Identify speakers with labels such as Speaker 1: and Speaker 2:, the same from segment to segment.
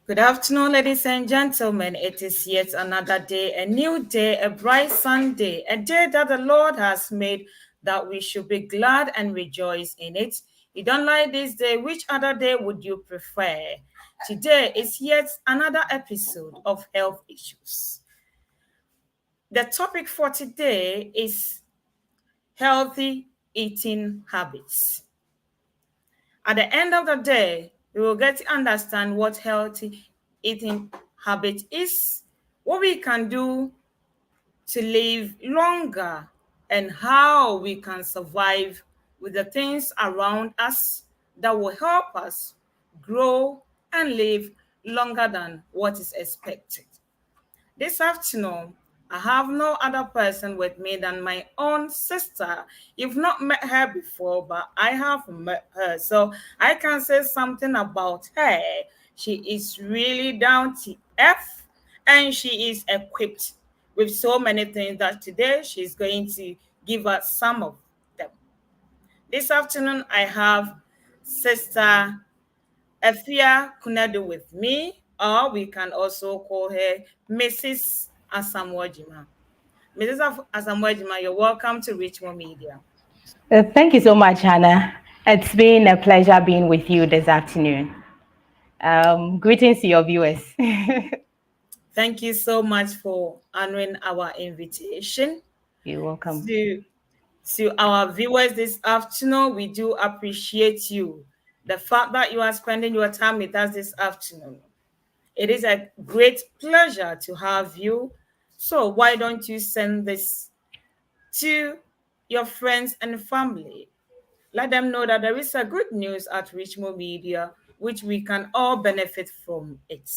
Speaker 1: Good afternoon, ladies and gentlemen. It is yet another day, a new day, a bright Sunday, a day that the Lord has made, that we should be glad and rejoice in it. You don't like this day, which other day would you prefer? Today is yet another episode of health issues. The topic for today is healthy eating habits. At the end of the day, we will get to understand what healthy eating habit is, what we can do to live longer, and how we can survive with the things around us that will help us grow and live longer than what is expected. This afternoon, I have no other person with me than my own sister. You've not met her before, but I have met her. So I can say something about her. She is really down to earth and she is equipped with so many things that today she's going to give us some of them. This afternoon, I have Sister Afua Konadu with me, or we can also call her Mrs. Asamoah. Mrs. Asamoah, you're welcome to Richmond Media.
Speaker 2: Thank you so much, Hannah. It's been a pleasure being with you this afternoon. Greetings to your viewers.
Speaker 1: Thank you so much for honoring our invitation.
Speaker 2: You're welcome.
Speaker 1: To our viewers this afternoon, we do appreciate you. The fact that you are spending your time with us this afternoon. It is a great pleasure to have you. So why don't you send this to your friends and family? Let them know that there is a good news at Richmond Media, which we can all benefit from it.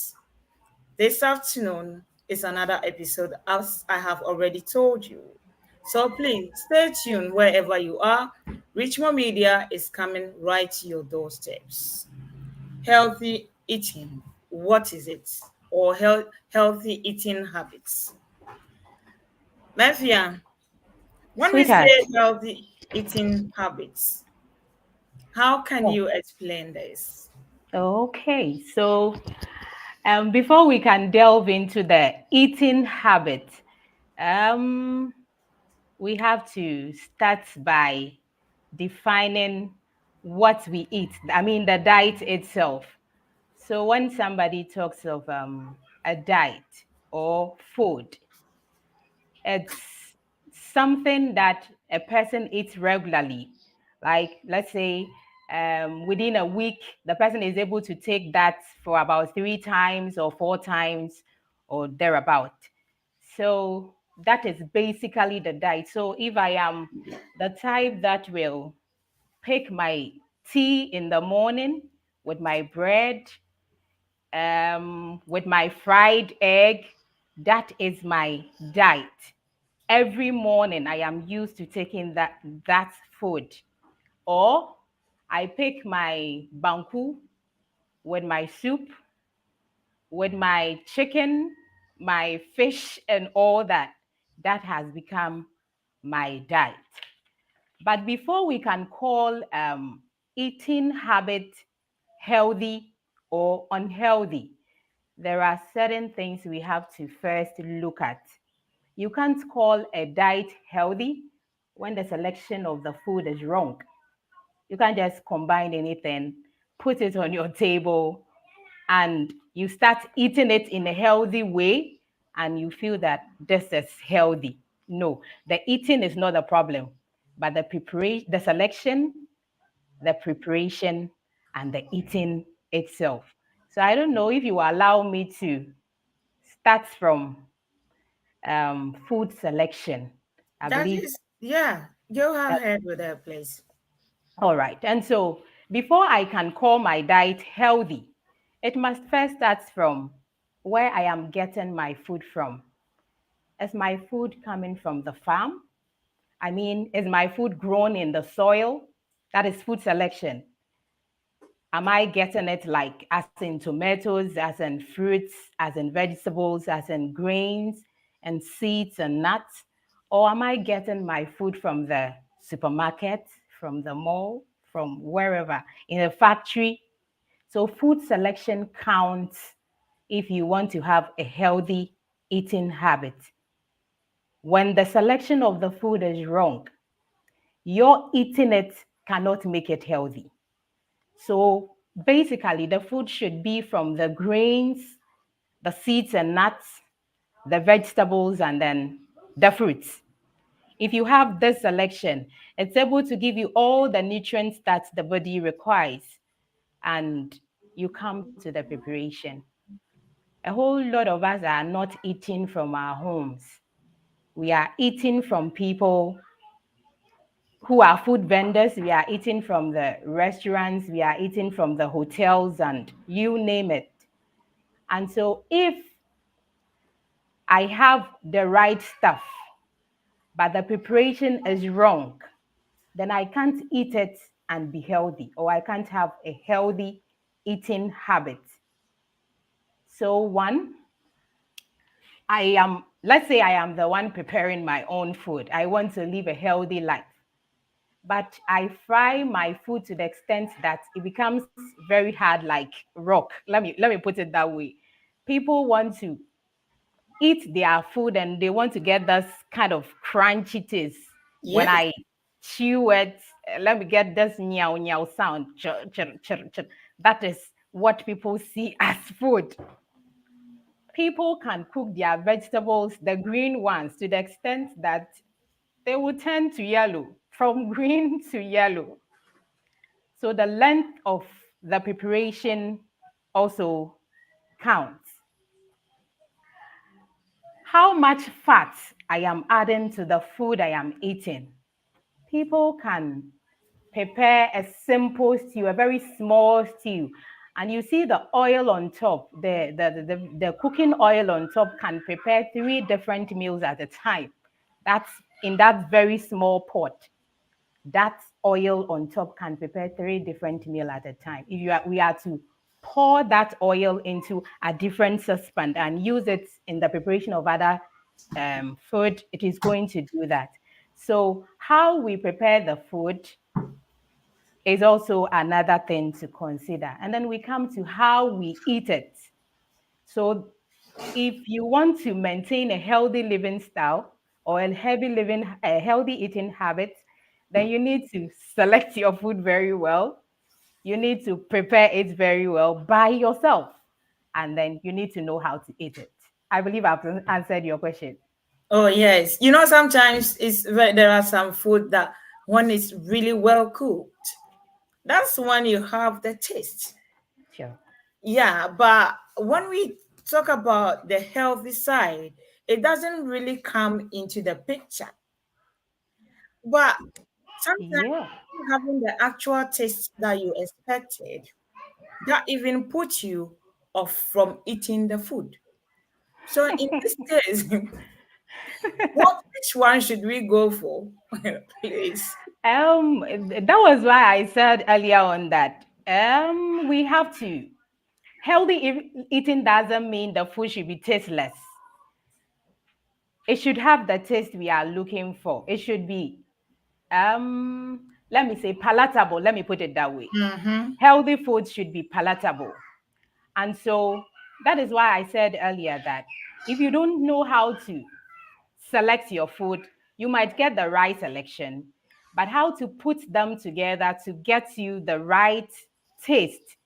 Speaker 1: This afternoon is another episode, as I have already told you. So please stay tuned wherever you are. Richmond Media is coming right to your doorsteps. Healthy eating, what is it? Or healthy eating habits. Mafia, when we
Speaker 2: Sweetheart.
Speaker 1: say healthy eating habits, how can
Speaker 2: Oh,
Speaker 1: you explain this?
Speaker 2: okay, so before we can delve into the eating habit, um, we have to start by defining what we eat. I mean, the diet itself. So when somebody talks of a diet or food, it's something that a person eats regularly. Like, let's say, within a week, the person is able to take that for about 3 times or 4 times or thereabout. So that is basically the diet. So if I am the type that will pick my tea in the morning with my bread, with my fried egg, that is my diet. Every morning I am used to taking that food. Or I pick my banku with my soup, with my chicken, my fish, and all that. That has become my diet. But before we can call eating habit healthy or unhealthy, there are certain things we have to first look at. You can't call a diet healthy when the selection of the food is wrong. You can't just combine anything, put it on your table, and you start eating it in a healthy way, and you feel that this is healthy. No, the eating is not the problem, but the preparation, the selection, the preparation, and the eating itself. So I don't know if you allow me to start from food selection. I
Speaker 1: That
Speaker 2: believe.
Speaker 1: is, yeah, go ahead with that, please.
Speaker 2: All right. And so before I can call my diet healthy, it must first start from where I am getting my food from. Is my food coming from the farm? I mean, is my food grown in the soil? That is food selection. Am I getting it like as in tomatoes, as in fruits, as in vegetables, as in grains and seeds and nuts? Or am I getting my food from the supermarket, from the mall, from wherever in a factory. So food selection counts if you want to have a healthy eating habit. When the selection of the food is wrong, your eating it cannot make it healthy. So basically, the food should be from the grains, the seeds and nuts, the vegetables, and then the fruits. If you have this selection, it's able to give you all the nutrients that the body requires. And you come to the preparation. A whole lot of us are not eating from our homes. We are eating from people who are food vendors. We are eating from the restaurants. We are eating from the hotels, and you name it. And so if I have the right stuff, but the preparation is wrong, then I can't eat it and be healthy, or I can't have a healthy eating habit. So, one, let's say I am the one preparing my own food. I want to live a healthy life, but I fry my food to the extent that it becomes very hard, like rock. Let me put it that way. People want to eat their food and they want to get this kind of crunchy taste. When
Speaker 1: Yes.
Speaker 2: I chew it, let me get this meow meow sound. Chur, chur, chur, chur. That is what people see as food. People can cook their vegetables, the green ones, to the extent that they will turn to yellow, from green to yellow. So the length of the preparation also counts. How much fat I am adding to the food I am eating. People can prepare a simple stew, a very small stew, and you see the oil on top, the cooking oil on top can prepare 3 different meals at a time. That's in that very small pot. That oil on top can prepare 3 different meals at a time. If we are to pour that oil into a different saucepan and use it in the preparation of other food, it is going to do that. So how we prepare the food is also another thing to consider. And then we come to how we eat it. So if you want to maintain a healthy living style or a healthy eating habit, then you need to select your food very well. You need to prepare it very well by yourself. And then you need to know how to eat it. I believe I've answered your question.
Speaker 1: Oh yes. Sometimes there are some food that one is really well cooked. That's when you have the taste.
Speaker 2: Sure.
Speaker 1: Yeah, but when we talk about the healthy side, it doesn't really come into the picture. But sometimes
Speaker 2: Yeah.
Speaker 1: having the actual taste that you expected, that even puts you off from eating the food. So in this case, which one should we go for? Please.
Speaker 2: That was why I said earlier on that we have to healthy eating doesn't mean the food should be tasteless. It should have the taste we are looking for. It should be let me say palatable. Let me put it that way.
Speaker 1: Mm-hmm.
Speaker 2: Healthy food should be palatable. And so that is why I said earlier that if you don't know how to select your food, you might get the right selection, but how to put them together to get you the right taste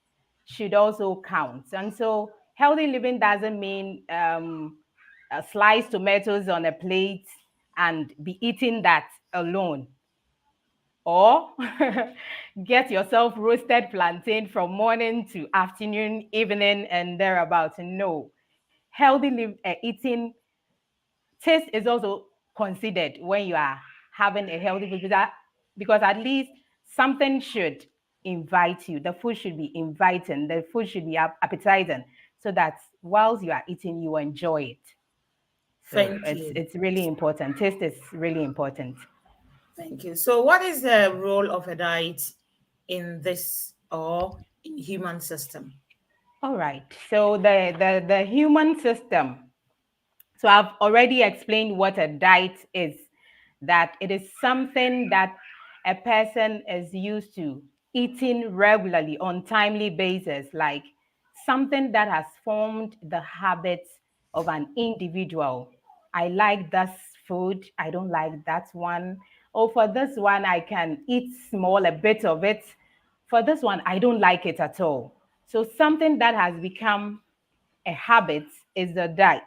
Speaker 2: should also count. And so healthy living doesn't mean sliced tomatoes on a plate and be eating that alone. Or get yourself roasted plantain from morning to afternoon, evening, and thereabouts. No. Eating taste is also considered when you are having a healthy food, because at least something should invite you. The food should be inviting. The food should be appetizing, so that whilst you are eating, you enjoy it. So
Speaker 1: Thank
Speaker 2: it's
Speaker 1: you.
Speaker 2: it's really important. Taste is really important.
Speaker 1: Thank you. So, what is the role of a diet in this or in human system?
Speaker 2: All right. So the human system. So I've already explained what a diet is. That it is something that a person is used to eating regularly on timely basis, like something that has formed the habits of an individual. I like this food, I don't like that one. Or for this one, I can eat small, a bit of it. For this one, I don't like it at all. So something that has become a habit is the diet.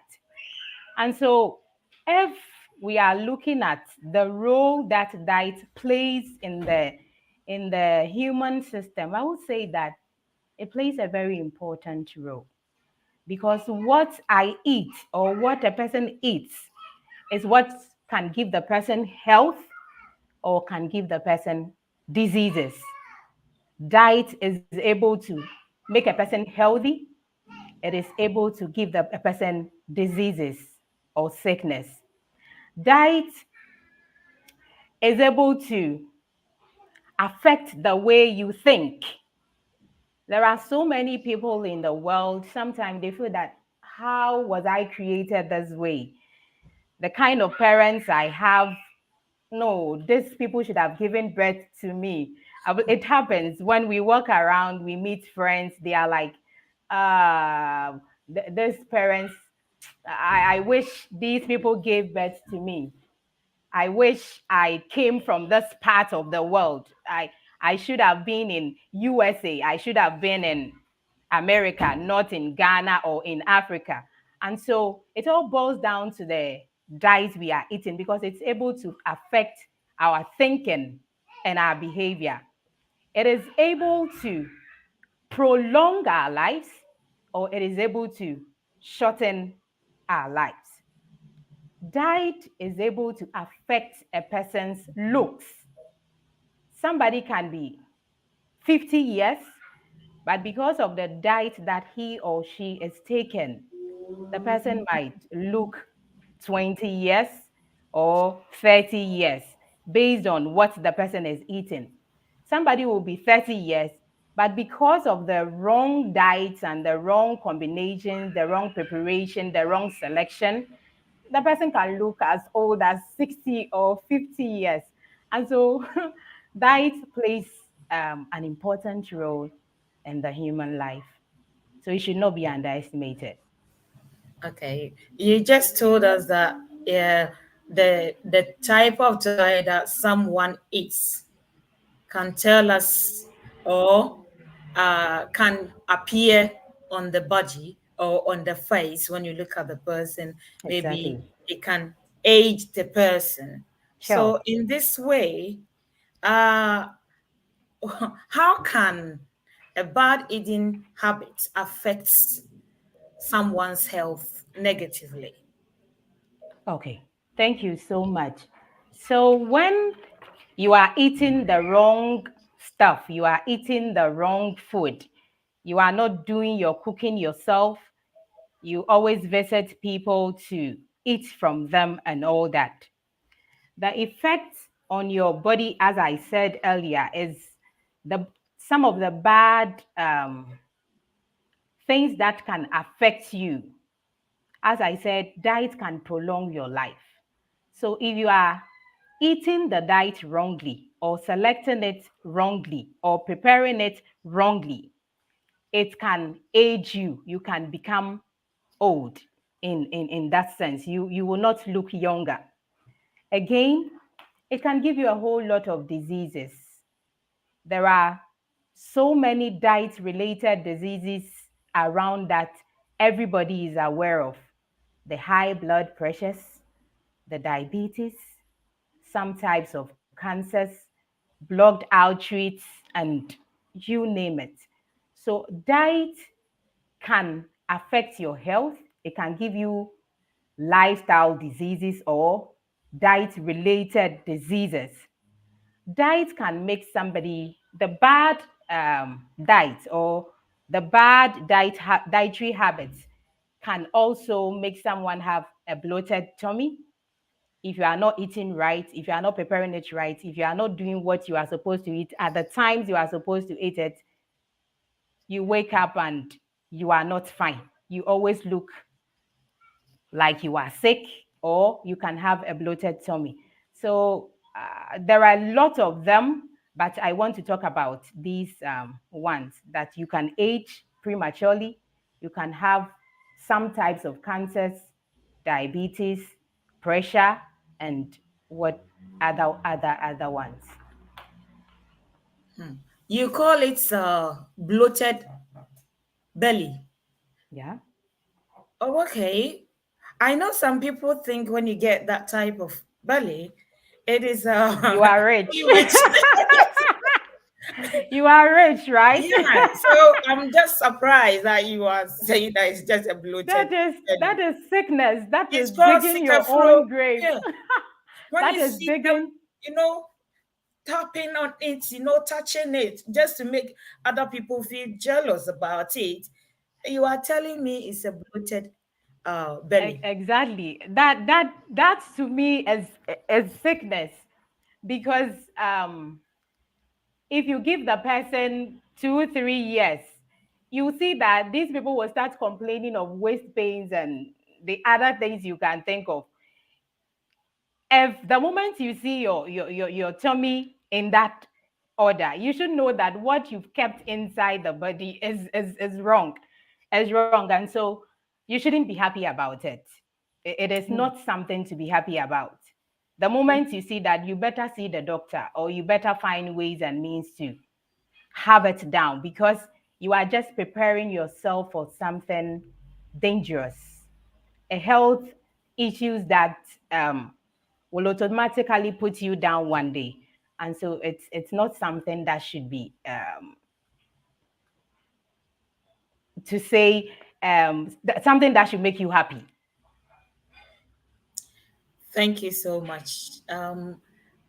Speaker 2: And so if we are looking at the role that diet plays in the human system, I would say that it plays a very important role, because what I eat or what a person eats is what can give the person health or can give the person diseases. Diet is able to make a person healthy, it is able to give a person diseases or sickness. Diet is able to affect the way you think. There are so many people in the world, sometimes they feel that, how was I created this way? The kind of parents I have, no, these people should have given birth to me. It happens when we walk around, we meet friends, they are like, these parents, I wish these people gave birth to me. I wish I came from this part of the world. I should have been in USA. I should have been in America, not in Ghana or in Africa. And so it all boils down to the diet we are eating, because it's able to affect our thinking and our behavior. It is able to prolong our lives, or it is able to shorten our lives. Diet is able to affect a person's looks. Somebody can be 50 years, but because of the diet that he or she is taking, the person might look 20 years or 30 years based on what the person is eating. Somebody will be 30 years, but because of the wrong diets and the wrong combinations, the wrong preparation, the wrong selection, the person can look as old as 60 or 50 years. And so diet plays an important role in the human life. So it should not be underestimated.
Speaker 1: Okay, you just told us that, yeah, the type of diet that someone eats can tell us, or can appear on the body or on the face when you look at the person. Maybe
Speaker 2: Exactly.
Speaker 1: it can age the person.
Speaker 2: Sure.
Speaker 1: So in this way, uh, how can a bad eating habit affect someone's health negatively?
Speaker 2: Okay. Thank you so much. So when you are eating the wrong stuff, you are eating the wrong food, you are not doing your cooking yourself, you always visit people to eat from them and all that. The effect on your body, as I said earlier, is the some of the bad things that can affect you. As I said, diet can prolong your life. So if you are eating the diet wrongly, or selecting it wrongly, or preparing it wrongly, it can age you. You can become old in that sense. You will not look younger. Again, it can give you a whole lot of diseases. There are so many diet related diseases around that everybody is aware of: the high blood pressures, the diabetes, some types of cancers, blocked arteries, and you name it. So, diet can affect your health. It can give you lifestyle diseases or diet related diseases. Diet can make somebody, the bad diet or the bad dietary habits can also make someone have a bloated tummy. If you are not eating right, if you are not preparing it right, if you are not doing what you are supposed to eat at the times you are supposed to eat it, you wake up and you are not fine. You always look like you are sick, or you can have a bloated tummy. So there are a lot of them But I want to talk about these ones that you can age prematurely, you can have some types of cancers, diabetes, pressure, and what other ones.
Speaker 1: You call it bloated belly.
Speaker 2: Yeah.
Speaker 1: Oh, okay. I know some people think when you get that type of belly, it is
Speaker 2: You are rich.
Speaker 1: rich.
Speaker 2: You are rich, right?
Speaker 1: Yeah. So I'm just surprised that you are saying that it's just a bloated
Speaker 2: That
Speaker 1: belly.
Speaker 2: is sickness. That is
Speaker 1: It's called
Speaker 2: digging your
Speaker 1: sikafro.
Speaker 2: own grave.
Speaker 1: Yeah. When
Speaker 2: That
Speaker 1: you
Speaker 2: is
Speaker 1: see them,
Speaker 2: digging.
Speaker 1: you know, tapping on it, touching it, just to make other people feel jealous about it, you are telling me it's a bloated belly.
Speaker 2: Exactly. That to me is sickness, because if you give the person 2 3 years, you see that these people will start complaining of waist pains and the other things you can think of. If the moment you see your tummy in that order, you should know that what you've kept inside the body is wrong, is wrong, and so you shouldn't be happy about it. It is
Speaker 1: Hmm.
Speaker 2: not something to be happy about. The moment you see that, you better see the doctor, or you better find ways and means to have it down, because you are just preparing yourself for something dangerous, a health issues that will automatically put you down one day. And so it's not something that should be to say something that should make you happy.
Speaker 1: Thank you so much.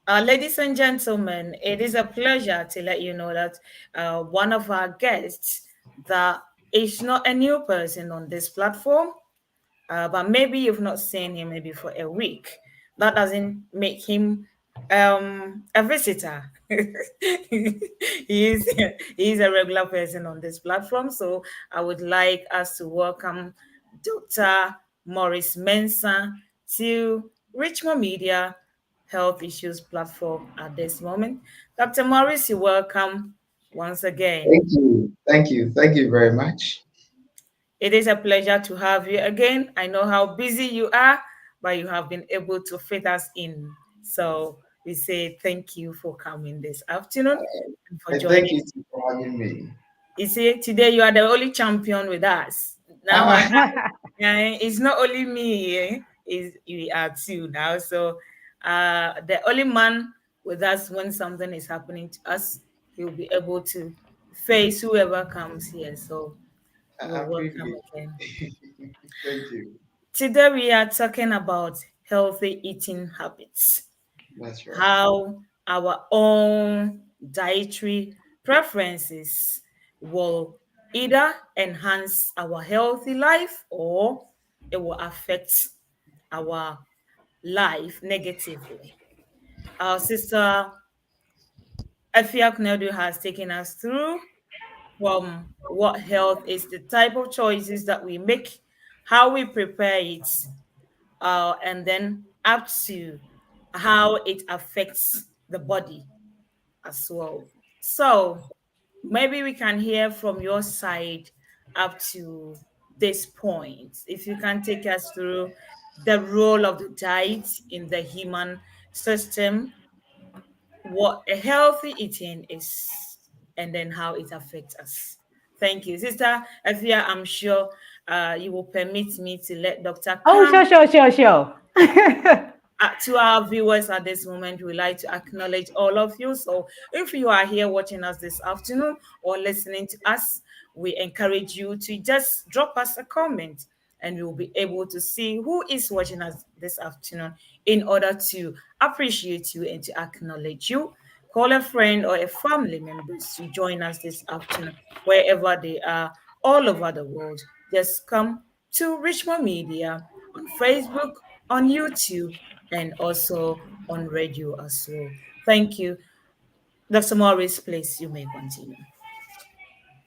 Speaker 1: Ladies and gentlemen, it is a pleasure to let you know that one of our guests that is not a new person on this platform, but maybe you've not seen him maybe for a week. That doesn't make him a visitor. He is a regular person on this platform. So I would like us to welcome Dr. Maurice Mensah to Richmond Media Health Issues platform at this moment. Dr. Maurice, you're welcome once again.
Speaker 3: Thank you. Thank you. Thank you very much.
Speaker 1: It is a pleasure to have you again. I know how busy you are, but you have been able to fit us in. So we say thank you for coming this afternoon and for
Speaker 3: And thank
Speaker 1: joining.
Speaker 3: you for having me.
Speaker 1: You see, today you are the only champion with us. Now it's not only me, is we are two now. So the only man with us when something is happening to us, he'll be able to face whoever comes here. So
Speaker 3: I
Speaker 1: you're welcome
Speaker 3: appreciate
Speaker 1: again.
Speaker 3: it. Thank you.
Speaker 1: Today we are talking about healthy eating habits,
Speaker 3: That's right.
Speaker 1: how our own dietary preferences will either enhance our healthy life or it will affect our life negatively. Our sister Afua Konadu has taken us through from what health is, the type of choices that we make, how we prepare it, and then up to how it affects the body as well. So maybe we can hear from your side up to this point. If you can take us through the role of the diet in the human system, what a healthy eating is, and then how it affects us. Thank you. Sister Afia, I'm sure you will permit me to let Dr.
Speaker 2: Oh,
Speaker 1: Kam.
Speaker 2: sure.
Speaker 1: To our viewers at this moment, we'd like to acknowledge all of you. So, if you are here watching us this afternoon or listening to us, we encourage you to just drop us a comment and we'll be able to see who is watching us this afternoon in order to appreciate you and to acknowledge you. Call a friend or a family member to join us this afternoon, wherever they are, all over the world. Just come to Richmond Media on Facebook, on YouTube, and also on radio as well. Thank you. Dr. Morris, please, you may continue.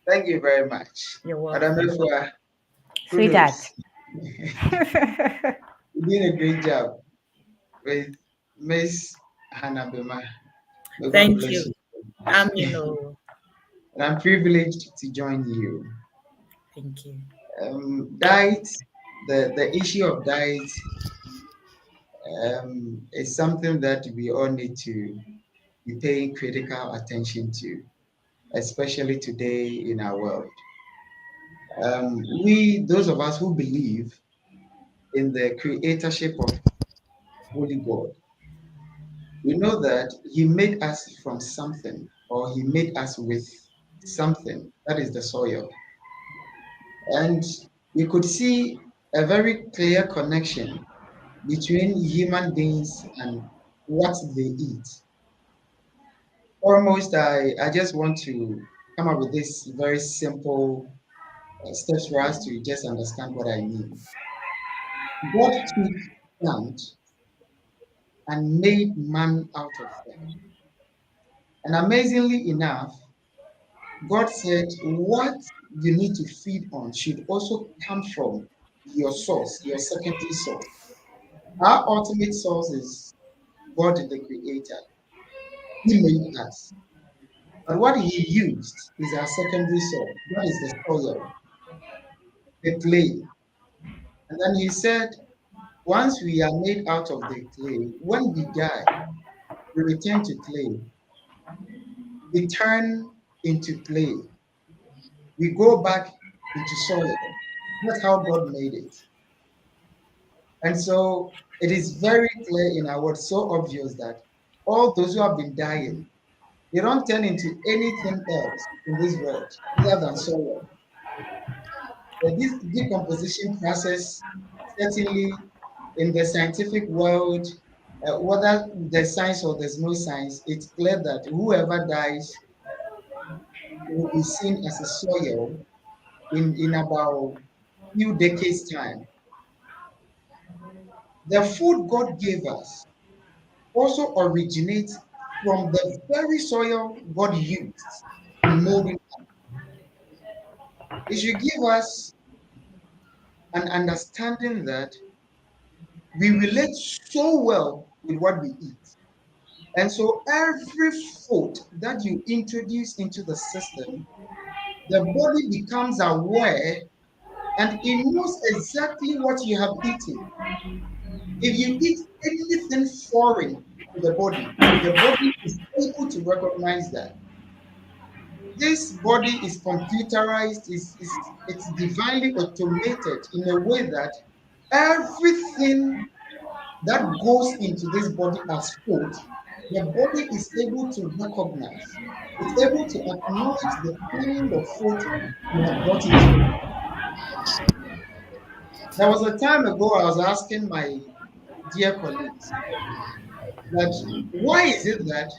Speaker 3: Thank you very much.
Speaker 1: You're
Speaker 3: Madam
Speaker 1: welcome.
Speaker 3: Afua,
Speaker 2: Sweetheart.
Speaker 3: kudos. You did a great job with Miss Hanna Bimah. May God
Speaker 1: Thank
Speaker 3: bless
Speaker 1: you.
Speaker 3: you.
Speaker 1: Amino.
Speaker 3: And I'm privileged to join you.
Speaker 1: Thank you.
Speaker 3: Diet, the issue of diet is something that we all need to be paying critical attention to, especially today in our world. Those of us who believe in the creatorship of Holy God, we know that He made us from something, or He made us with something, that is the soil. And we could see a very clear connection between human beings and what they eat. Almost, I just want to come up with this very simple steps for us to just understand what I mean. God took plant and made man out of them. And amazingly enough, God said what you need to feed on should also come from your source, your secondary source. Our ultimate source is God, the Creator. He made us. But what He used is our secondary source. That is the soil, the clay. And then He said, once we are made out of the clay, when we die, we return to clay. We turn into clay. We go back into soil. That's how God made it. And so it is very clear in our word, so obvious that all those who have been dying, they don't turn into anything else in this world other than soil. This decomposition process, certainly in the scientific world, whether there's science or there's no science, it's clear that whoever dies will be seen as a soil in about few decades' time. The food God gave us also originates from the very soil God used in molding. It should give us an understanding that we relate so well with what we eat. And so every food that you introduce into the system, the body becomes aware and it knows exactly what you have eaten. If you eat anything foreign to the body is able to recognize that. This body is computerized, it's divinely automated in a way that everything that goes into this body as food, the body is able to recognize. It's able to acknowledge the kind of food you have brought into the body. There was a time ago I was asking my dear colleagues that why is it that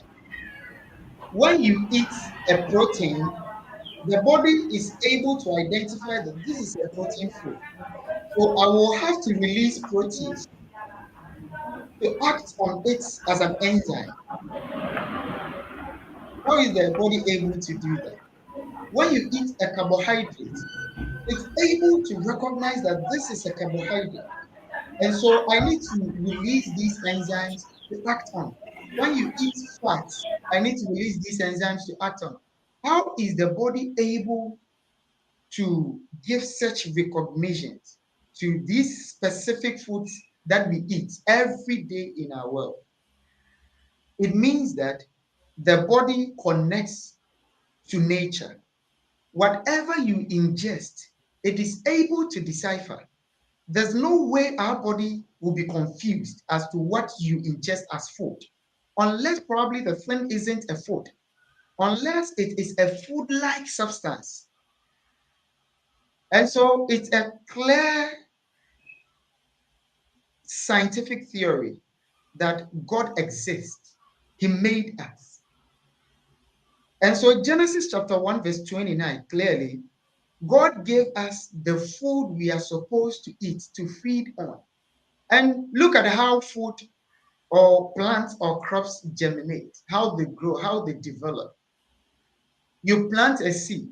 Speaker 3: when you eat a protein, the body is able to identify that this is a protein food. So I will have to release proteins to act on it as an enzyme. How is the body able to do that? When you eat a carbohydrate, it's able to recognize that this is a carbohydrate. And so I need to release these enzymes to act on. When you eat fats, I need to release these enzymes to act on. How is the body able to give such recognitions to these specific foods that we eat every day in our world? It means that the body connects to nature. Whatever you ingest, it is able to decipher. There's no way our body will be confused as to what you ingest as food, unless probably the thing isn't a food, unless it is a food-like substance. And so it's a clear scientific theory that God exists. He made us. And so Genesis chapter 1, verse 29, clearly, God gave us the food we are supposed to eat, to feed on. And look at how food or plants or crops germinate, how they grow, how they develop. You plant a seed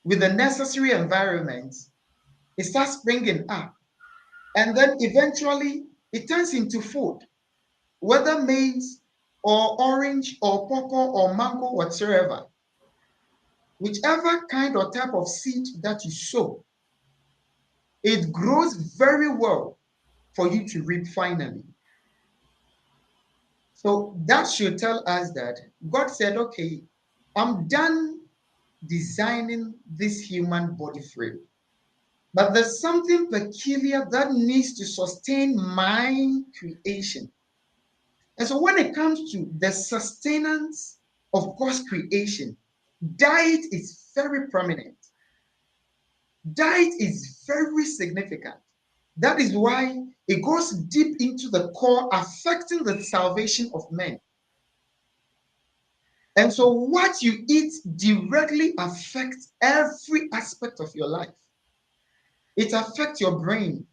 Speaker 3: with the necessary environment, it starts springing up. And then eventually it turns into food, whether maize or orange or purple or mango whatsoever, whichever kind or type of seed that you sow, it grows very well for you to reap finally. So that should tell us that God said, okay, I'm done designing this human body frame, but there's something peculiar that needs to sustain my creation. And so when it comes to the sustenance of God's creation, diet is very prominent. Diet is very significant. That is why it goes deep into the core, affecting the salvation of men. And so what you eat directly affects every aspect of your life. It affects your brain.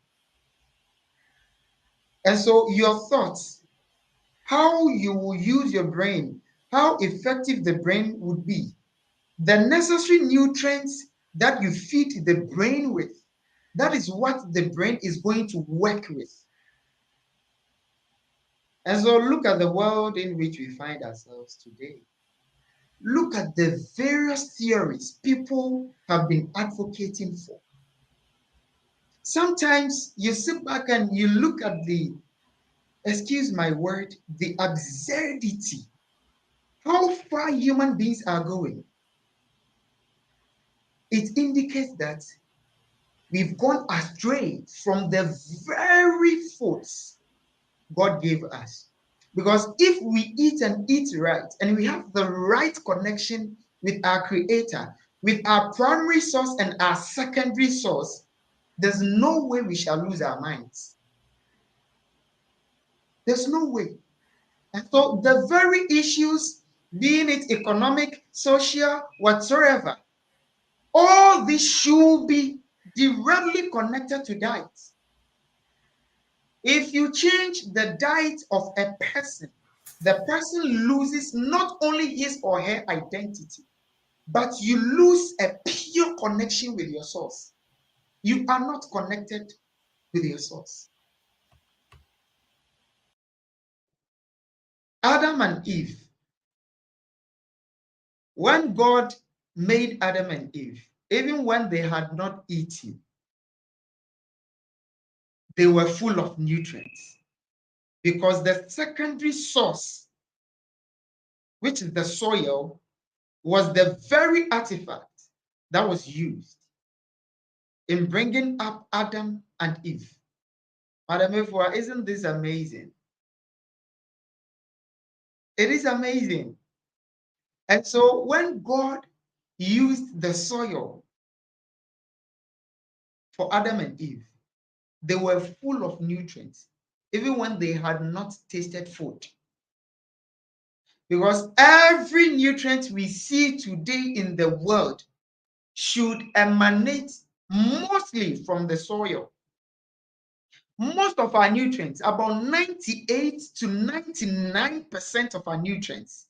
Speaker 3: And so your thoughts, how you will use your brain, how effective the brain would be, the necessary nutrients that you feed the brain with, that is what the brain is going to work with. And so look at the world in which we find ourselves today. Look at the various theories people have been advocating for. Sometimes you sit back and you look at the, excuse my word, the absurdity, how far human beings are going. It indicates that we've gone astray from the very foods God gave us. Because if we eat and eat right, and we have the right connection with our Creator, with our primary source and our secondary source, there's no way we shall lose our minds. There's no way. And so the very issues, being it economic, social, whatsoever, all this should be directly connected to diet. If you change the diet of a person, the person loses not only his or her identity, but you lose a pure connection with your source. You are not connected with your source. Adam and Eve, when God made Adam and Eve, even when they had not eaten, they were full of nutrients because the secondary source, which is the soil, was the very artifact that was used in bringing up Adam and Eve. Madam Afua, isn't this amazing? It is amazing. And so when God used the soil for Adam and Eve, they were full of nutrients, even when they had not tasted food. Because every nutrient we see today in the world should emanate mostly from the soil. Most of our nutrients, about 98 to 99% of our nutrients,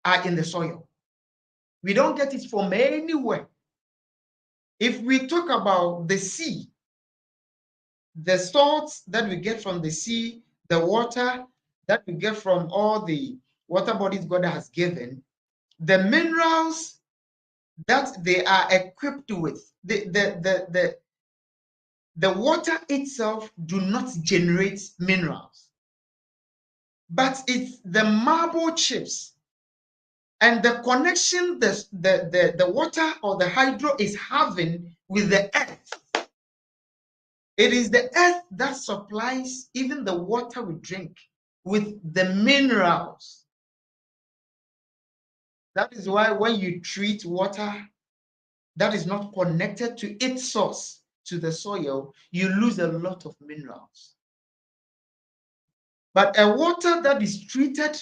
Speaker 3: are in the soil. We don't get it from anywhere. If we talk about the sea, the salts that we get from the sea, the water that we get from all the water bodies God has given, the minerals that they are equipped with, the water itself do not generate minerals, but it's the marble chips and the connection the water or the hydro is having with the earth. It is the earth that supplies even the water we drink with the minerals. That is why when you treat water that is not connected to its source, to the soil, you lose a lot of minerals. But a water that is treated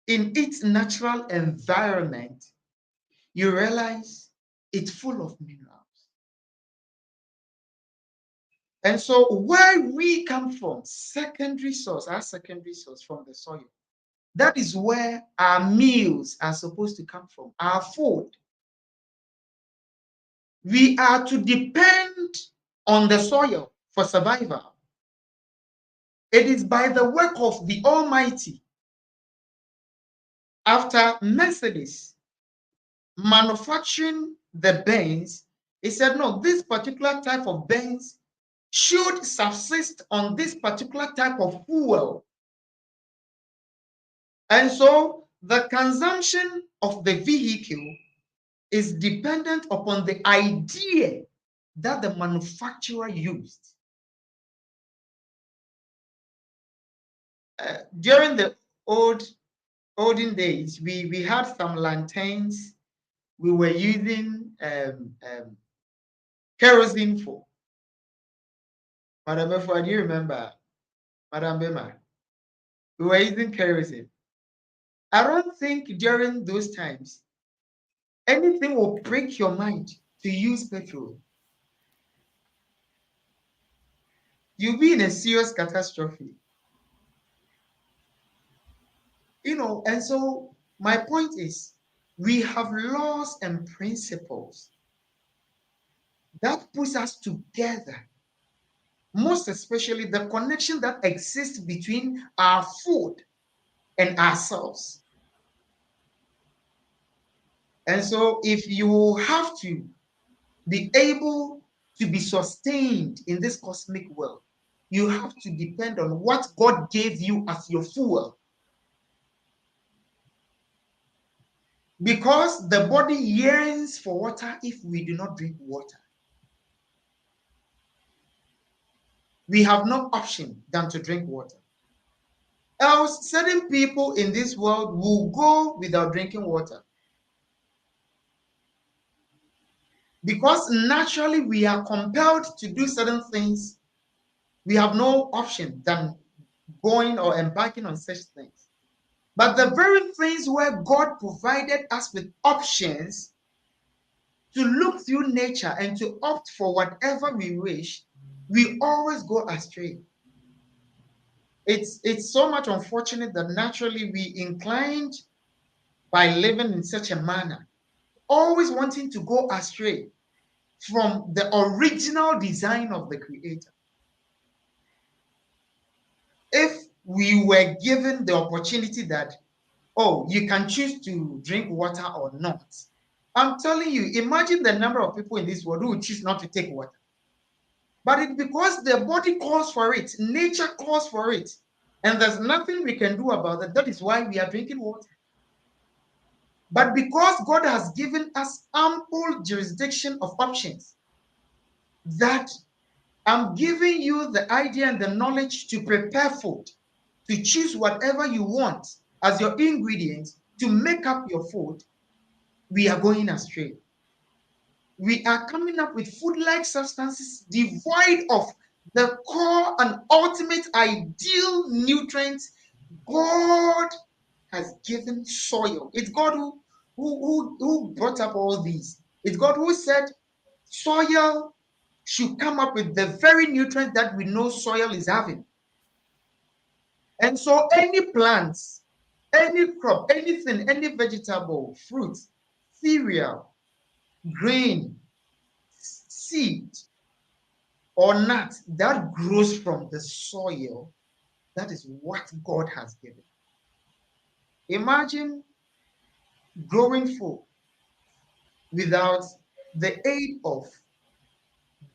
Speaker 3: in its natural environment, you realize it's full of minerals. And so where we come from, secondary source, our secondary source from the soil, that is where our meals are supposed to come from, our food. We are to depend on the soil for survival. It is by the work of the Almighty after Mercedes manufacturing the Benz, he said, no, this particular type of Benz should subsist on this particular type of fuel. And so the consumption of the vehicle is dependent upon the idea that the manufacturer used. During the olden days, we had some lanterns we were using kerosene for. Madam Afua, do you remember? Madam Bimah, we were using kerosene. I don't think during those times anything will break your mind to use petrol. You'll be in a serious catastrophe. And so my point is, we have laws and principles that puts us together, most especially the connection that exists between our food and ourselves. And so if you have to be able to be sustained in this cosmic world, you have to depend on what God gave you as your fuel. Because the body yearns for water if we do not drink water. We have no option than to drink water. Else, certain people in this world will go without drinking water. Because naturally we are compelled to do certain things, we have no option than going or embarking on such things. But the very things where God provided us with options to look through nature and to opt for whatever we wish, we always go astray. It's so much unfortunate that naturally we inclined by living in such a manner, always wanting to go astray from the original design of the Creator. If we were given the opportunity that, oh, you can choose to drink water or not, I'm telling you, imagine the number of people in this world who would choose not to take water. But it's because the body calls for it, nature calls for it, and there's nothing we can do about it. That is why we are drinking water. But because God has given us ample jurisdiction of options, that I'm giving you the idea and the knowledge to prepare food, to choose whatever you want as your ingredients to make up your food, we are going astray. We are coming up with food-like substances devoid of the core and ultimate ideal nutrients God has given soil. It's God who brought up all these. It's God who said soil should come up with the very nutrients that we know soil is having. And so any plants, any crop, anything, any vegetable, fruit, cereal, grain, seed, or nut that grows from the soil, that is what God has given. Imagine growing food without the aid of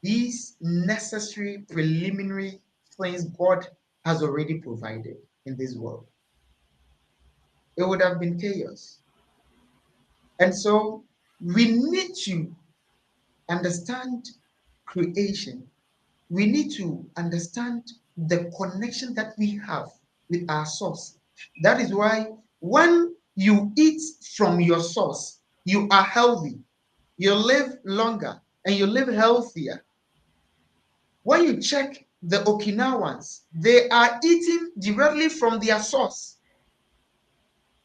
Speaker 3: these necessary preliminary things God has already provided in this world. It would have been chaos. And so we need to understand creation. We need to understand the connection that we have with our source. That is why when you eat from your source, you are healthy, you live longer, and you live healthier. When you check the Okinawans, they are eating directly from their source.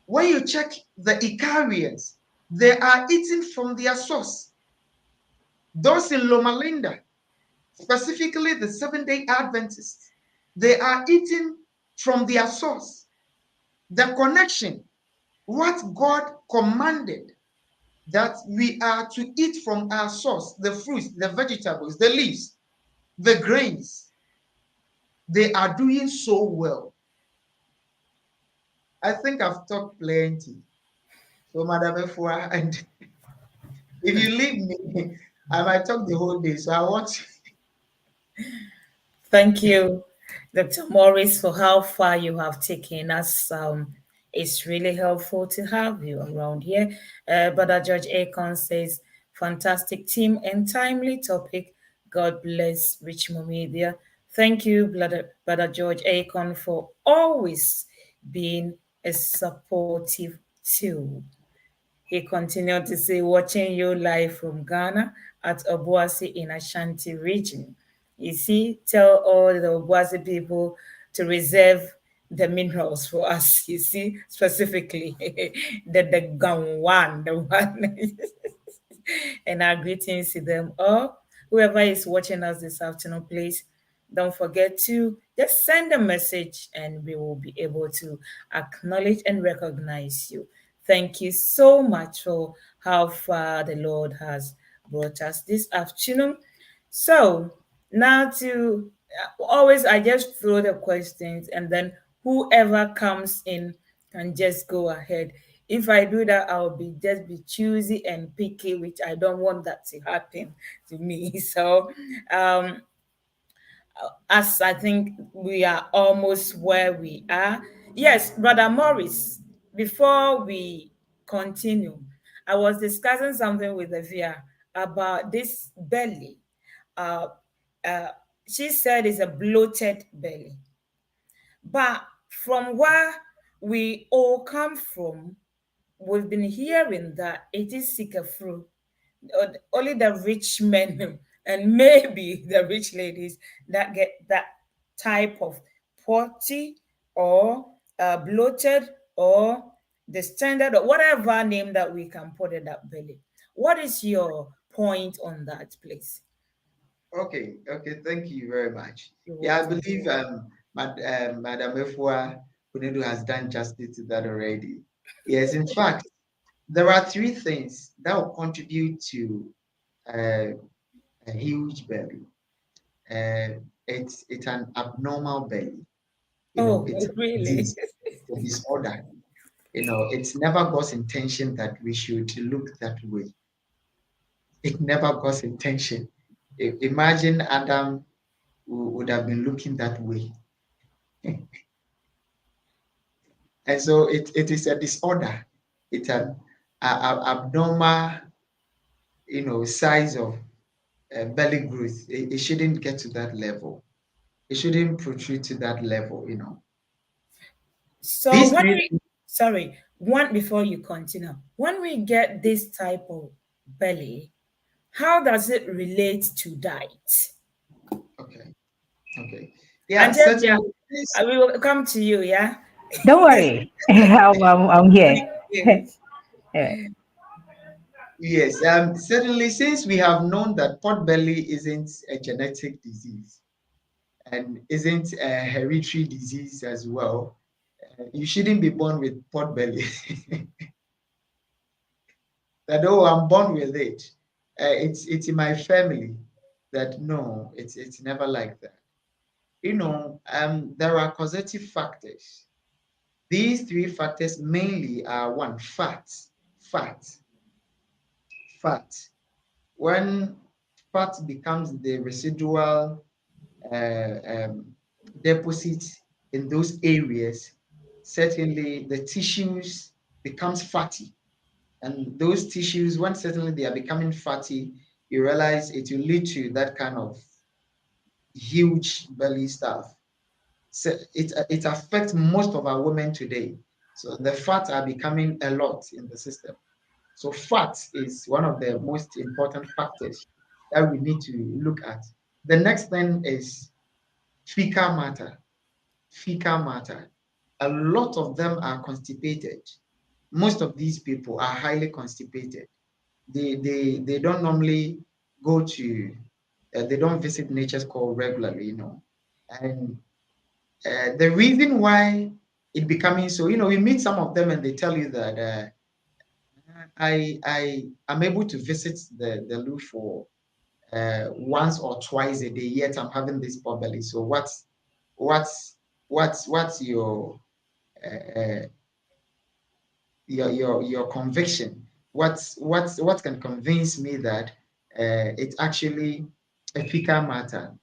Speaker 3: When you check the Icarians, they are eating from their source. Those in Loma Linda, specifically the Seventh-day Adventists, they are eating from their source. The connection, what God commanded, that we are to eat from our source, the fruits, the vegetables, the leaves, the grains, they are doing so well. I think I've talked plenty. So, Madam Afua, and if you leave me, I might talk the whole day. So I want.
Speaker 1: Thank you, Dr. Morris, for how far you have taken us. It's really helpful to have you around here. Brother George Akon says, fantastic team and timely topic. God bless Richmond Media. Thank you, Brother George Akon, for always being a supportive tool. He continued to say, watching you live from Ghana at Obuasi in Ashanti region. You see, tell all the Obuasi people to reserve the minerals for us, you see, specifically the Gangwan, the one. And our greetings to them all. Whoever is watching us this afternoon, please don't forget to just send a message and we will be able to acknowledge and recognize you. Thank you so much for how far the Lord has brought us this afternoon. So now to always, I just throw the questions and then whoever comes in can just go ahead. If I do that, I'll be just be choosy and picky, which I don't want that to happen to me. So um, as I think we are almost where we are. Yes, Brother Morris, before we continue, I was discussing something with Evia about this belly. Uh, uh, she said it's a bloated belly. But from where we all come from, we've been hearing that it is sikafru. Only the rich men and maybe the rich ladies that get that type of potty or bloated or the standard or whatever name that we can put in that belly. What is your point on that, please?
Speaker 3: Okay, okay, thank you very much.
Speaker 1: You're
Speaker 3: Yeah, I
Speaker 1: welcome.
Speaker 3: believe Madam Efua Konadu has done justice to that already. Yes, in fact, there are three things that will contribute to uh, a huge belly. It's an abnormal belly.
Speaker 1: Oh,
Speaker 3: It's a
Speaker 1: really?
Speaker 3: disease, it's a disorder. It's never God's intention that we should look that way. It never God's intention. Imagine Adam would have been looking that way. And so it is a disorder. It's an abnormal, size of belly growth. It shouldn't get to that level. It shouldn't protrude to that level.
Speaker 1: So
Speaker 3: These
Speaker 1: when
Speaker 3: three.
Speaker 1: we, sorry, one before you continue, when we get this type of belly, how does it relate to diet?
Speaker 3: Okay, okay.
Speaker 1: And
Speaker 3: Yeah,
Speaker 1: just, yeah,
Speaker 3: certainly.
Speaker 1: I will come to you, yeah?
Speaker 2: Don't worry. I'm here.
Speaker 1: Thank you.
Speaker 2: Yeah.
Speaker 3: Yes, certainly, since we have known that pot belly isn't a genetic disease and isn't a hereditary disease as well, you shouldn't be born with pot belly. That, oh, I'm born with it. It's in my family. That, no, it's never like that. There are causative factors. These three factors mainly are: one, fat, fat. When fat becomes the residual uh, um, deposit in those areas, certainly the tissues becomes fatty. And those tissues, when certainly they are becoming fatty, you realize it will lead to that kind of huge belly stuff. So it affects most of our women today. So the fats are becoming a lot in the system. So fat is one of the most important factors that we need to look at. The next thing is fecal matter. Fecal matter. A lot of them are constipated. Most of these people are highly constipated. They don't normally go to they don't visit nature's call regularly. And the reason why it becoming so, we meet some of them and they tell you that I am able to visit the loo for once or twice a day, yet I'm having this pot belly. So what's your uh, uh, your conviction. What can convince me that it's actually a fecal matter?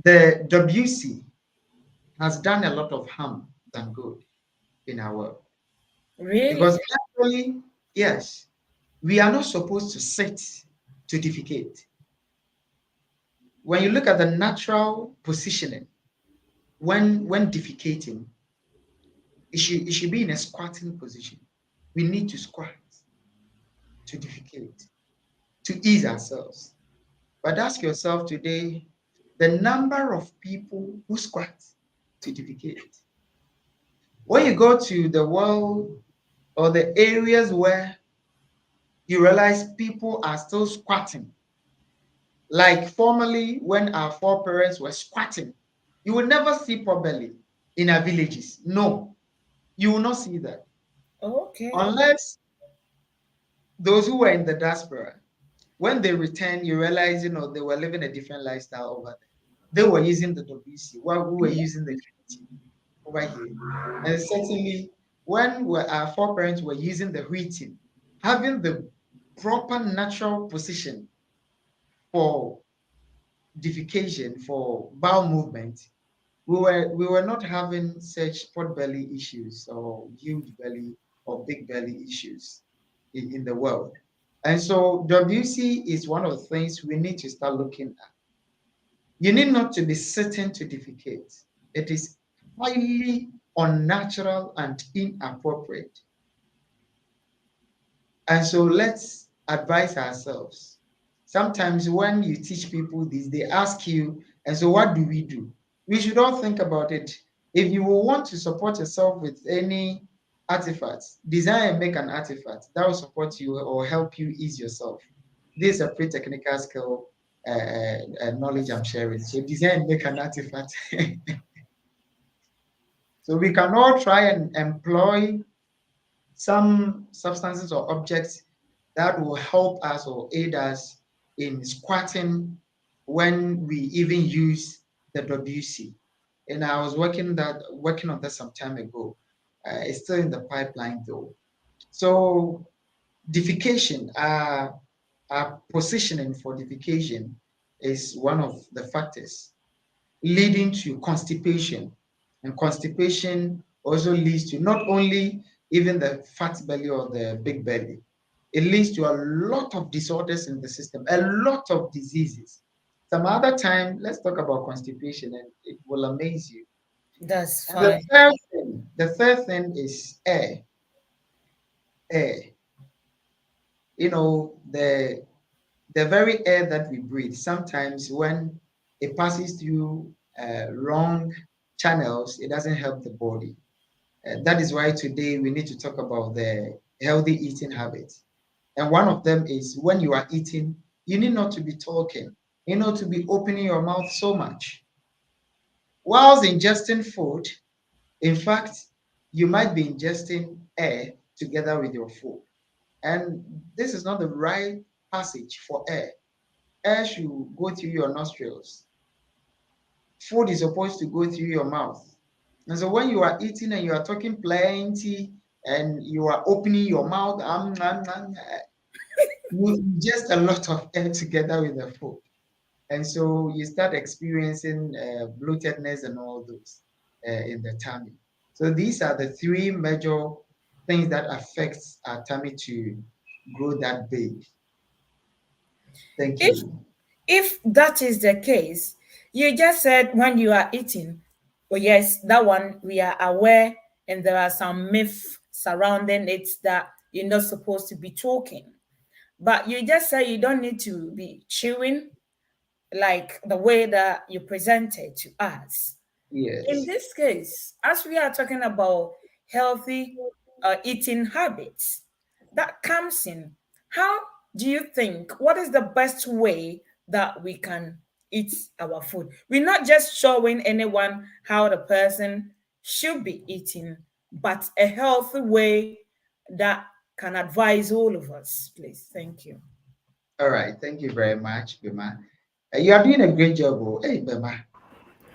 Speaker 3: The WC has done a lot of harm than good in our world because
Speaker 1: Really?
Speaker 3: actually, yes, we are not supposed to sit to defecate. When you look at the natural positioning, when defecating, it should be in a squatting position. We need to squat to defecate, to ease ourselves. But ask yourself today the number of people who squat to defecate. When you go to the world or the areas where you realize people are still squatting, like formerly when our foreparents were squatting, you will never see properly in our villages. No, you will not see that
Speaker 1: Okay.
Speaker 3: unless those who were in the diaspora, when they returned, you realize, they were living a different lifestyle over there. They were using the WC while we were using the wheat over here. And certainly, when our foreparents were using the wheating, having the proper natural position for defecation, for bowel movement, we were not having such pot belly issues or huge belly or big belly issues in the world. And so WC is one of the things we need to start looking at. You need not to be sitting to defecate. It is highly unnatural and inappropriate. And so let's advise ourselves. Sometimes when you teach people this, they ask you, and so what do we do? We should all think about it. If you will want to support yourself with any artifacts, design and make an artifact that will support you or help you ease yourself. This is a pretty technical skill knowledge I'm sharing. So design and make an artifact. So we can all try and employ some substances or objects that will help us or aid us in squatting when we even use the WC. And I was working on that some time ago. It's still in the pipeline though. So defecation, positioning for defecation is one of the factors leading to constipation. And constipation also leads to not only even the fat belly or the big belly, it leads to a lot of disorders in the system, a lot of diseases. Some other time, let's talk about constipation and it will amaze you.
Speaker 1: That's
Speaker 3: And the
Speaker 1: fine.
Speaker 3: third thing, the third thing is air. Air. The very air that we breathe, sometimes when it passes through wrong channels, it doesn't help the body. That is why today we need to talk about the healthy eating habits. And one of them is when you are eating, you need not to be talking, you know, to be opening your mouth so much. Whilst ingesting food, in fact, you might be ingesting air together with your food. And this is not the right passage for air. Air should go through your nostrils. Food is supposed to go through your mouth. And so when you are eating and you are talking plenty and you are opening your mouth, you ingest a lot of air together with the food. And so you start experiencing bloatedness and all those in the tummy. So these are the three major things that affects our tummy to grow that big. Thank
Speaker 1: If
Speaker 3: you.
Speaker 1: if that is the case, you just said when you are eating, oh yes, that one we are aware, and there are some myths surrounding it that you're not supposed to be talking. But you just say you don't need to be chewing like the way that you presented to us. In
Speaker 3: Yes.
Speaker 1: this case, as we are talking about healthy eating habits, that comes in. How do you think? What is the best way that we can eat our food? We're not just showing anyone how the person should be eating, but a healthy way that can advise all of us. Please, thank you.
Speaker 3: All right. Thank you very much, Bimah. You are doing a great job. Oh. Hey, Bimah,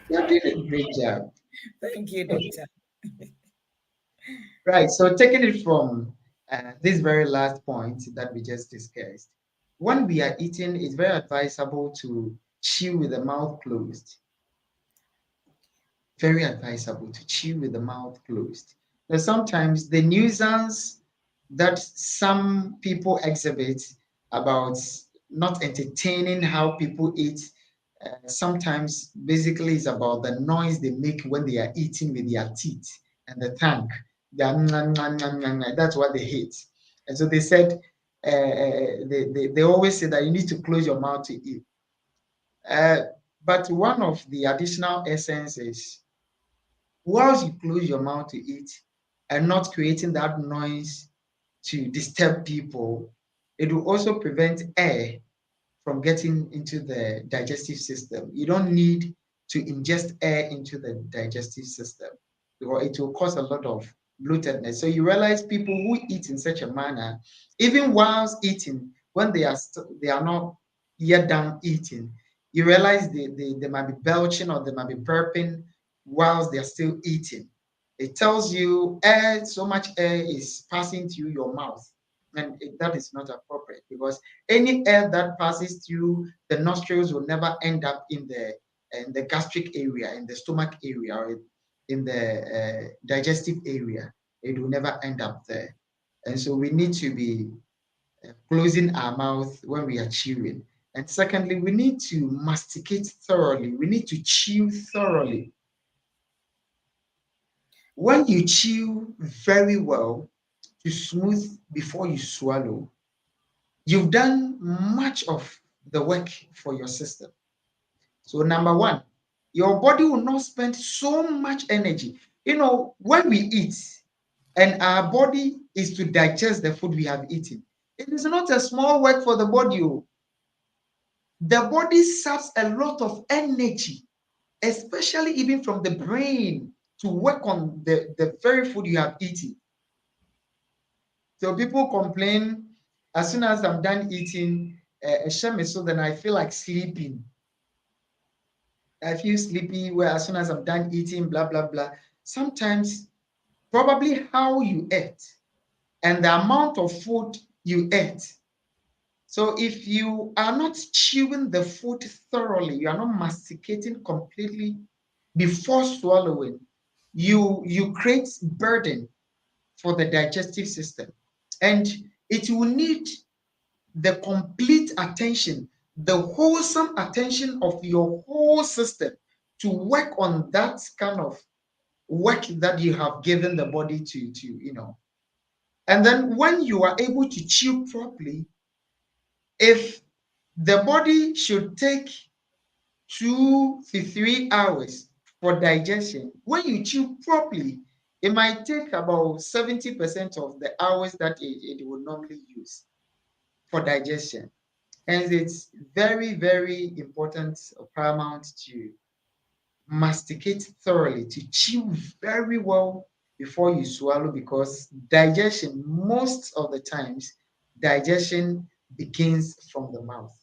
Speaker 3: you are doing a great job.
Speaker 1: Thank you, Doctor.
Speaker 3: Right. So taking it from this very last point that we just discussed, when we are eating, it's very advisable to chew with the mouth closed. Very advisable to chew with the mouth closed. Now, sometimes the nuisance that some people exhibit about not entertaining how people eat sometimes basically is about the noise they make when they are eating with their teeth and the tongue. They are, that's what they hate. And so they said, they always say that you need to close your mouth to eat. Uh, but one of the additional essences whilst you close your mouth to eat and not creating that noise to disturb people, it will also prevent air from getting into the digestive system. You don't need to ingest air into the digestive system because it will cause a lot of bloatedness. So you realize people who eat in such a manner, even whilst eating, when they are not yet done eating, you realize they might be belching or they might be burping whilst they are still eating. It tells you air, so much air is passing through your mouth, and that is not appropriate because any air that passes through the nostrils will never end up in the gastric area, in the stomach area, or in the digestive area. It will never end up there. And so we need to be closing our mouth when we are chewing. And secondly, we need to masticate thoroughly. We need to chew thoroughly. When you chew very well to smooth before you swallow, you've done much of the work for your system. So, number one, your body will not spend so much energy. You know, when we eat and our body is to digest the food we have eaten, it is not a small work for the body. Oh. The body saps a lot of energy, especially even from the brain, to work on the very food you have eaten. So people complain as soon as I'm done eating, so then I feel like sleeping. I feel sleepy where as soon as I'm done eating, blah, blah, blah. Sometimes, probably how you ate and the amount of food you ate. So, if you are not chewing the food thoroughly, you are not masticating completely before swallowing, you create burden for the digestive system. And it will need the complete attention, the wholesome attention of your whole system to work on that kind of work that you have given the body to. And then when you are able to chew properly, if the body should take 2 to 3 hours for digestion, when you chew properly, it might take about 70% of the hours that it would normally use for digestion. Hence, it's very, very important or paramount to masticate thoroughly, to chew very well before you swallow, because digestion, most of the times, digestion begins from the mouth.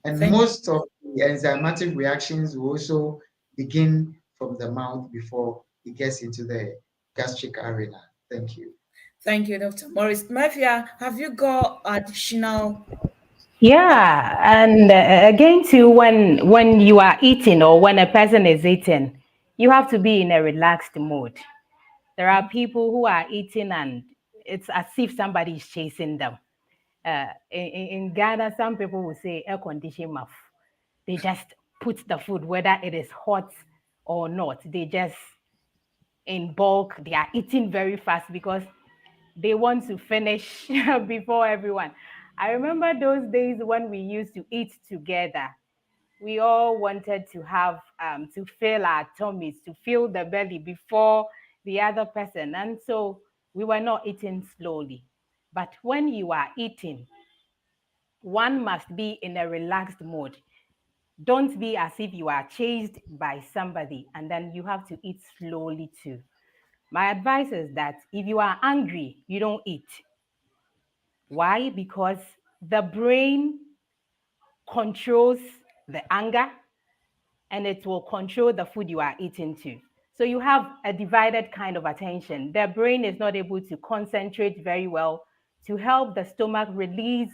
Speaker 3: And
Speaker 1: Thank,
Speaker 3: most of the enzymatic reactions will also begin from the mouth before it gets into the gastric arena. Thank you.
Speaker 1: thank you, Dr. Morris. Mafia, have you got additional?
Speaker 2: Yeah, and again too, when you are eating or when a person is eating, you have to be in a relaxed mood. There are people who are eating and it's as if somebody is chasing them. In Ghana, some people will say air condition mouth. They just put the food, whether it is hot or not. They just in bulk. They are eating very fast because they want to finish before everyone. I remember those days when we used to eat together. We all wanted to have to fill our tummies, to fill the belly before the other person, and so we were not eating slowly. But when you are eating, one must be in a relaxed mode. Don't be as if you are chased by somebody, and then you have to eat slowly too. My advice is that if you are angry, you don't eat. Why? Because the brain controls the anger and it will control the food you are eating too. So you have a divided kind of attention. The brain is not able to concentrate very well to help the stomach release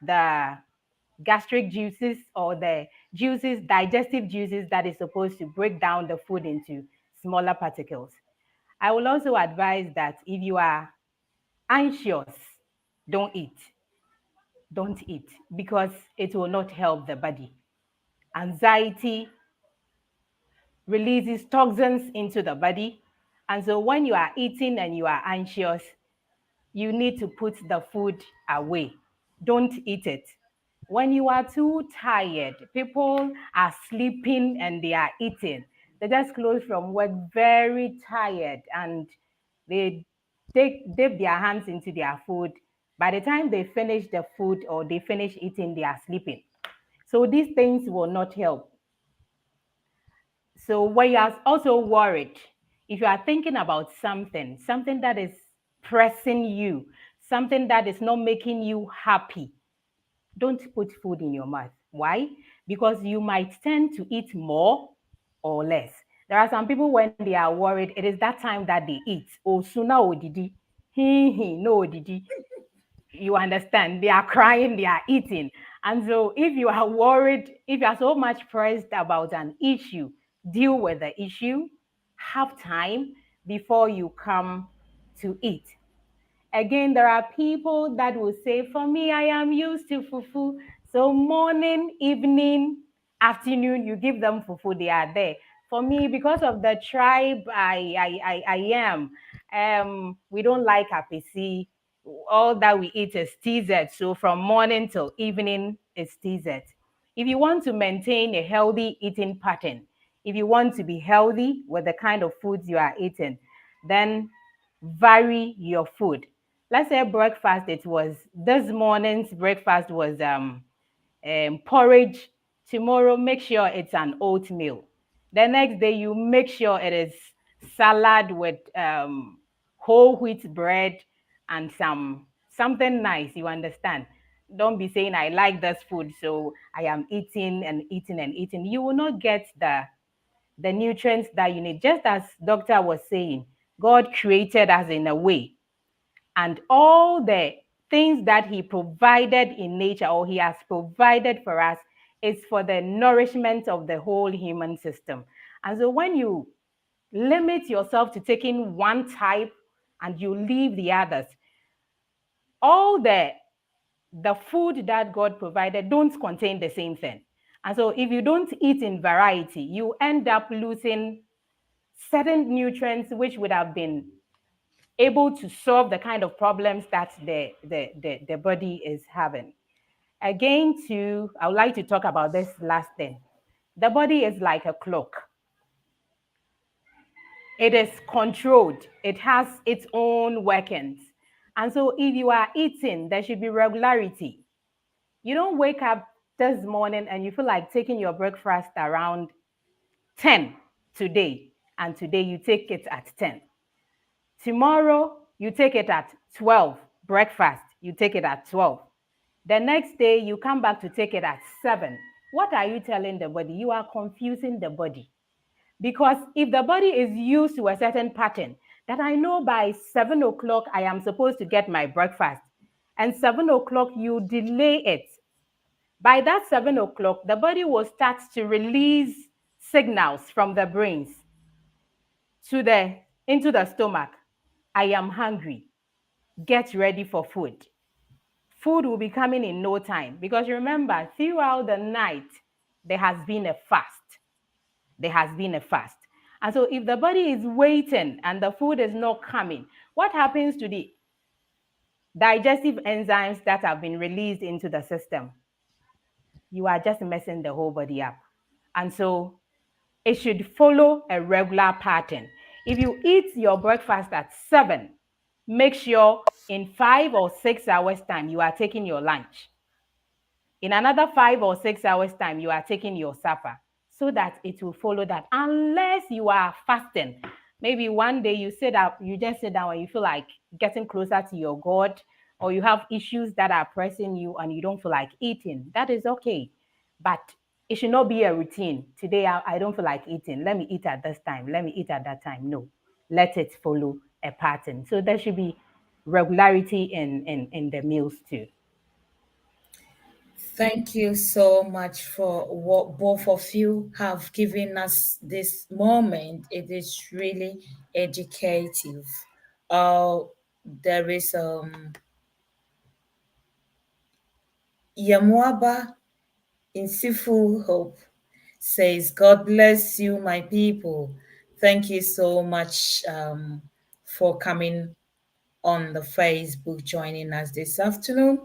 Speaker 2: the gastric juices or the juices, digestive juices that is supposed to break down the food into smaller particles. I will also advise that if you are anxious, don't eat. Don't eat because it will not help the body. Anxiety releases toxins into the body. And so when you are eating and you are anxious, you need to put the food away. Don't eat it. When you are too tired, people are sleeping and they are eating. They just close from work very tired and they dip their hands into their food. By the time they finish the food or they finish eating, they are sleeping. So these things will not help. So when you are also worried, if you are thinking about something that is pressing you, something that is not making you happy, don't put food in your mouth. Why? Because you might tend to eat more or less. There are some people when they are worried, it is that time that they eat. Oh, sooner or didi. No didi. You understand? They are crying, they are eating. And so if you are worried, if you are so much pressed about an issue, deal with the issue, have time before you come to eat. Again, there are people that will say, for me, I am used to fufu. So morning, evening, afternoon, you give them fufu, they are there. For me, because of the tribe I am, we don't like apesi. All that we eat is TZ. So from morning till evening is TZ. If you want to maintain a healthy eating pattern, if you want to be healthy with the kind of foods you are eating, then vary your food. Let's say breakfast, it was this morning's breakfast was porridge. Tomorrow, make sure it's an oatmeal. The next day, you make sure it is salad with whole wheat bread and something nice. You understand? Don't be saying I like this food, so I am eating and eating and eating. You will not get the nutrients that you need. Just as doctor was saying, God created us in a way, and all the things that he provided in nature or he has provided for us is for the nourishment of the whole human system. And so when you limit yourself to taking one type and you leave the others, all the food that God provided don't contain the same thing. And so if you don't eat in variety, you end up losing certain nutrients which would have been able to solve the kind of problems that the body is having. Again, too, I would like to talk about this last thing. The body is like a clock. It is controlled. It has its own workings. And so if you are eating, there should be regularity. You don't wake up this morning and you feel like taking your breakfast around 10 today, and today you take it at 10. Tomorrow, you take it at 12. Breakfast, you take it at 12. The next day, you come back to take it at 7. What are you telling the body? You are confusing the body. Because if the body is used to a certain pattern, that I know by 7 o'clock, I am supposed to get my breakfast, and 7 o'clock, you delay it. By that 7 o'clock, the body will start to release signals from the brains to into the stomach. I am hungry. Get ready for food. Food will be coming in no time, because remember, throughout the night, there has been a fast. There has been a fast. And so if the body is waiting and the food is not coming, what happens to the digestive enzymes that have been released into the system? You are just messing the whole body up. And so it should follow a regular pattern. If you eat your breakfast at 7, make sure in 5 or 6 hours time, you are taking your lunch. In another 5 or 6 hours time, you are taking your supper, so that it will follow that. Unless you are fasting, maybe one day you just sit down and you feel like getting closer to your God, or you have issues that are pressing you and you don't feel like eating. That is okay. But It should not be a routine. Today, I don't feel like eating. Let me eat at this time. Let me eat at that time. No, let it follow a pattern. So there should be regularity in the meals too.
Speaker 1: Thank you so much for what both of you have given us this moment. It is really educative. Uh, there is Yamuaba in Sifu Hope says, God bless you, my people. Thank you so much for coming on the Facebook, joining us this afternoon.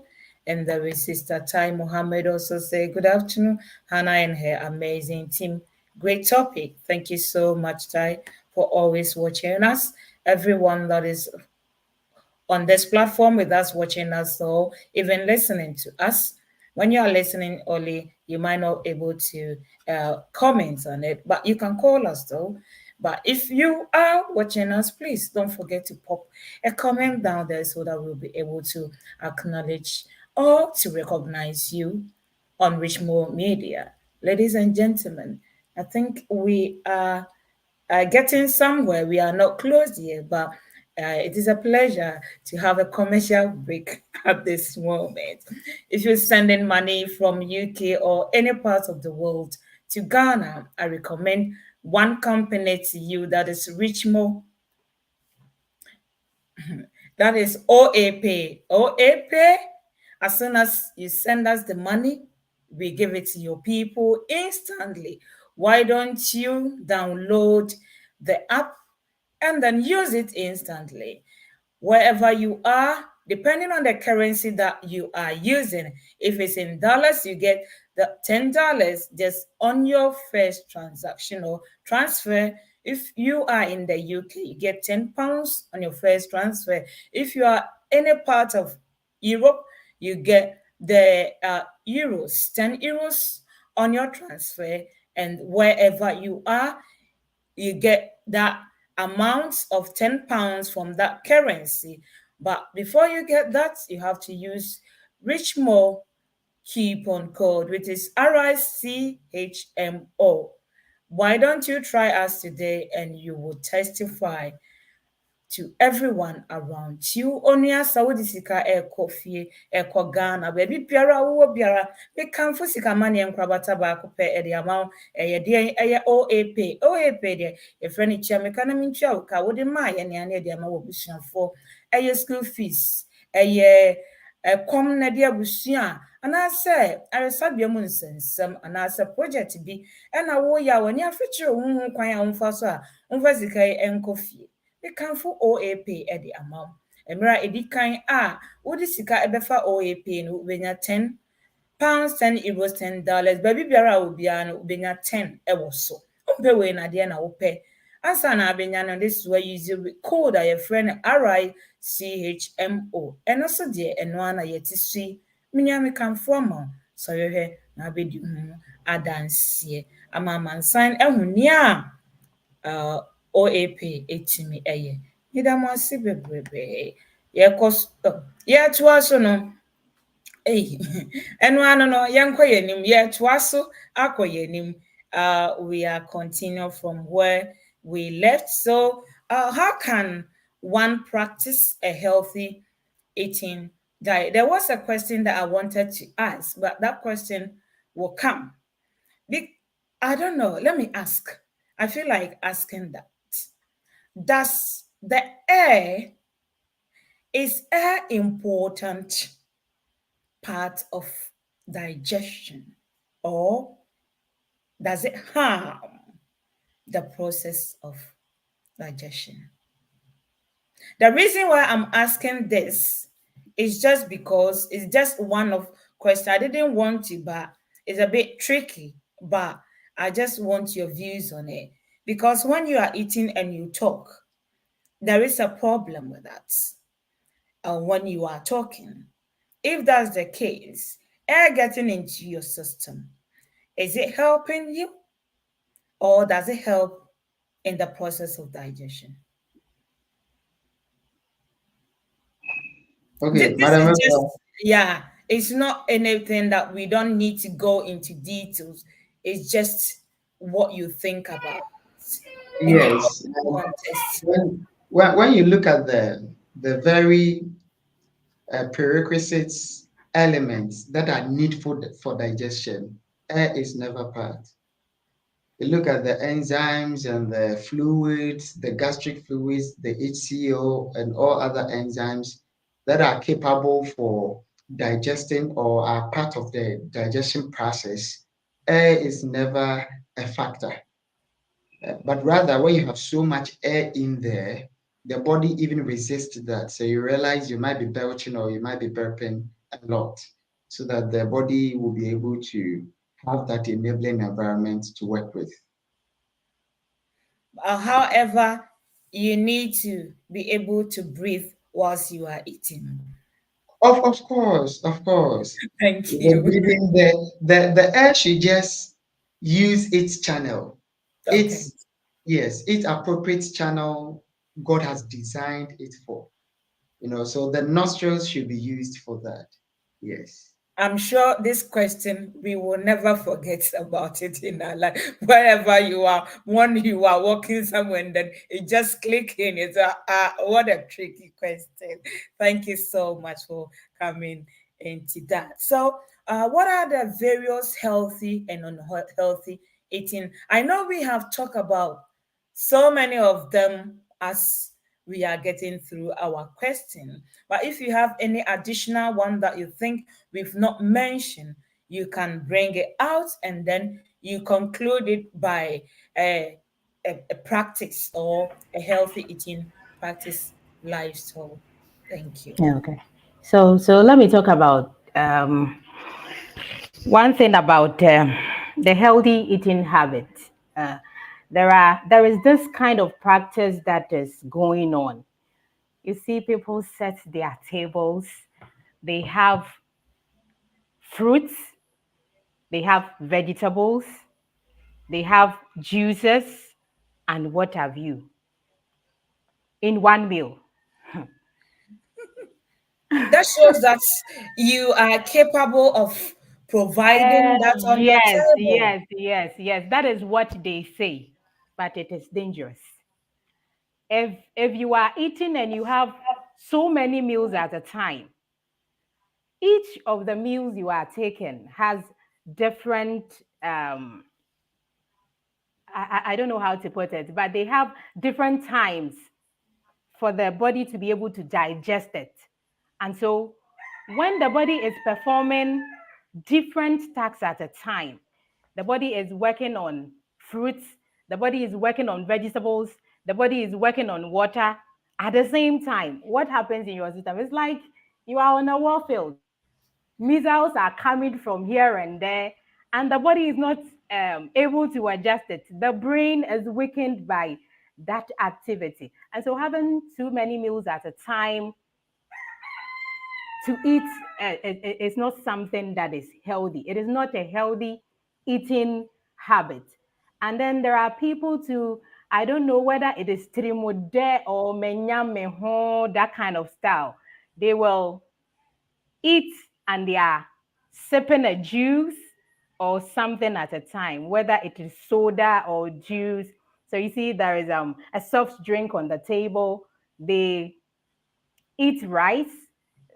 Speaker 1: And there is Sister Tai Mohammed also say, good afternoon, Hannah and her amazing team. Great topic. Thank you so much, Tai, for always watching us. Everyone that is on this platform with us, watching us, or even listening to us. When you are listening only, you might not be able to comment on it, but you can call us though. But if you are watching us, please don't forget to pop a comment down there so that we'll be able to acknowledge or to recognize you on Richmore Media. Ladies and gentlemen, I think we are getting somewhere. We are not close yet, but it is a pleasure to have a commercial break at this moment. If you're sending money from UK or any part of the world to Ghana, I recommend one company to you that is Richmore. That is OAP. OAP, as soon as you send us the money, we give it to your people instantly. Why don't you download the app and then use it instantly? Wherever you are, depending on the currency that you are using. If it's in dollars, you get the $10 just on your first transaction or transfer. If you are in the UK, you get £10 on your first transfer. If you are any part of Europe, you get the euros, €10 on your transfer. And wherever you are, you get that amount of £10 from that currency. But before you get that, you have to use Richmore coupon code, which is RICHMO. Why don't you try us today and you will testify to everyone around you. Onua Saudi sika fie Ghana baby biara wo biara me kanfo sika mane nkrabata ba ko pe e de ama e de e OAP de e friend chia me kana me ntwa wo ka wo de ma ye ne ane de ama wo busuafo school fees kom na de abusua anase aresabia mu nsensem anase project bi e na wo ya woni afikyire wo hu kwan a wo mfa so a wo mfa sika enko fie mekanfo OAP de ama wo. Mmerɛ a ɛdi kan a wode sika ɛbɛfa OAP no wobɛnya £10, €10, $10. Baabi biara a obiara no wobɛnya 10 ɛwɔ so. Wompɛ wei na adeɛ na wopɛ. Ansa na abɛnya no, this is where you use code a yɛfrɛ no RICHMO. Ɛno so deɛ ɛno ara na yɛte so yi. Menua mekamfo ama wo. Sɔre na abɛdi ho adanseɛ ama amansan ahu nea OAP etimi ɛyɛ. Yɛda mo ase bebrebe. Yɛtoa so no. Ɛno ano no yɛnkɔ yɛnim. Yɛtoa so akɔ yɛnim. We are continuing from where we left. So, how can one practice a healthy eating diet? There was a question that I wanted to ask, but that question will come. I don't know. Let me ask. I feel like asking that. Does the air is air important part of digestion, or does it harm the process of digestion? The reason why I'm asking this is just because it's just one of questions. I didn't want to, but it's a bit tricky, but I just want your views on it. Because when you are eating and you talk, there is a problem with that when you are talking. If that's the case, air getting into your system, is it helping you or does it help in the process of digestion?
Speaker 3: Okay,
Speaker 1: This is
Speaker 3: Madam
Speaker 1: just,
Speaker 3: Mensah,
Speaker 1: yeah, it's not anything that we don't need to go into details. It's just what you think about in the
Speaker 3: Yes.
Speaker 1: context.
Speaker 3: When you look at the very prerequisites elements that are needful for digestion, air is never part. You look at the enzymes and the fluids, the gastric fluids, the HCO, and all other enzymes that are capable for digesting or are part of the digestion process. Air is never a factor. But rather, when you have so much air in there, the body even resists that. So you realize you might be belching or you might be burping a lot, so that the body will be able to have that enabling environment to work with.
Speaker 1: However, you need to be able to breathe whilst you are eating.
Speaker 3: Of course.
Speaker 1: Thank
Speaker 3: The
Speaker 1: you.
Speaker 3: breathing, the air should just use its channel.
Speaker 1: Okay.
Speaker 3: It's yes, its appropriate channel God has designed it for. So the nostrils should be used for that. Yes.
Speaker 1: I'm sure this question we will never forget about it in our life. Wherever you are, when you are walking somewhere, and then it just click in. It's what a tricky question. Thank you so much for coming into that. So, what are the various healthy and unhealthy eating? I know we have talked about so many of them as we are getting through our question. But if you have any additional one that you think we've not mentioned, you can bring it out and then you conclude it by a practice or a healthy eating practice lifestyle. Thank you.
Speaker 2: Yeah, okay. So let me talk about one thing about the healthy eating habit. Uh, there is this kind of practice that is going on. You see, people set their tables. They have fruits. They have vegetables. They have juices, and what have you in one meal.
Speaker 1: That shows that you are capable of providing that on your
Speaker 2: Yes,
Speaker 1: table.
Speaker 2: yes, yes, yes. That is what they say, but it is dangerous. If you are eating and you have so many meals at a time, each of the meals you are taking has different I don't know how to put it, but they have different times for the body to be able to digest it. And so when the body is performing different tasks at a time, the body is working on fruits, the body is working on vegetables, the body is working on water at the same time. What happens in your system? It's like you are on a warfield. Missiles are coming from here and there, and the body is not able to adjust it. The brain is weakened by that activity. And so having too many meals at a time to eat is not something that is healthy. It is not a healthy eating habit. And then there are people to, I don't know whether it is trimode or menyameho, that kind of style. They will eat and they are sipping a juice or something at a time, whether it is soda or juice. So you see, there is a soft drink on the table. They eat rice,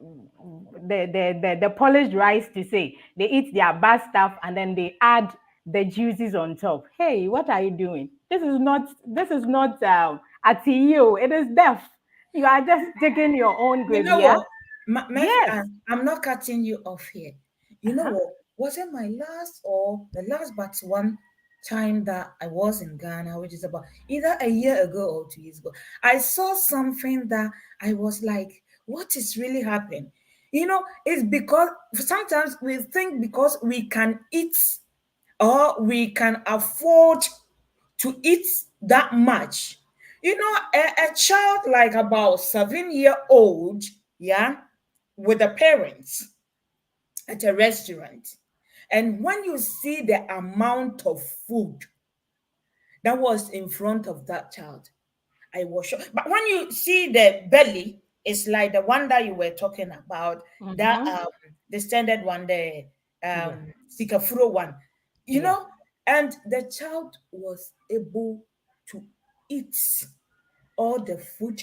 Speaker 2: the polished rice to say. They eat their bad stuff and then they add the juices on top. Hey, what are you doing? This is not atio. It is death. You are just digging your own
Speaker 1: You
Speaker 2: grave,
Speaker 1: know
Speaker 2: yeah?
Speaker 1: what, Murphy,
Speaker 2: Yes.
Speaker 1: I'm not cutting you off here. You know
Speaker 2: Uh-huh.
Speaker 1: what? Was it my last or the last but one time that I was in Ghana, which is about either a year ago or 2 years ago? I saw something that I was like, what is really happening? It's because sometimes we think because we can eat or we can afford to eat that much. A child like about 7 year old, yeah, with the parents at a restaurant. And when you see the amount of food that was in front of that child, I was shocked. But when you see the belly, it's like the one that you were talking about, that
Speaker 2: Mm-hmm.
Speaker 1: the standard one, the
Speaker 2: Yes.
Speaker 1: sikafuro one. You
Speaker 2: Yes.
Speaker 1: know, And the child was able to eat all the food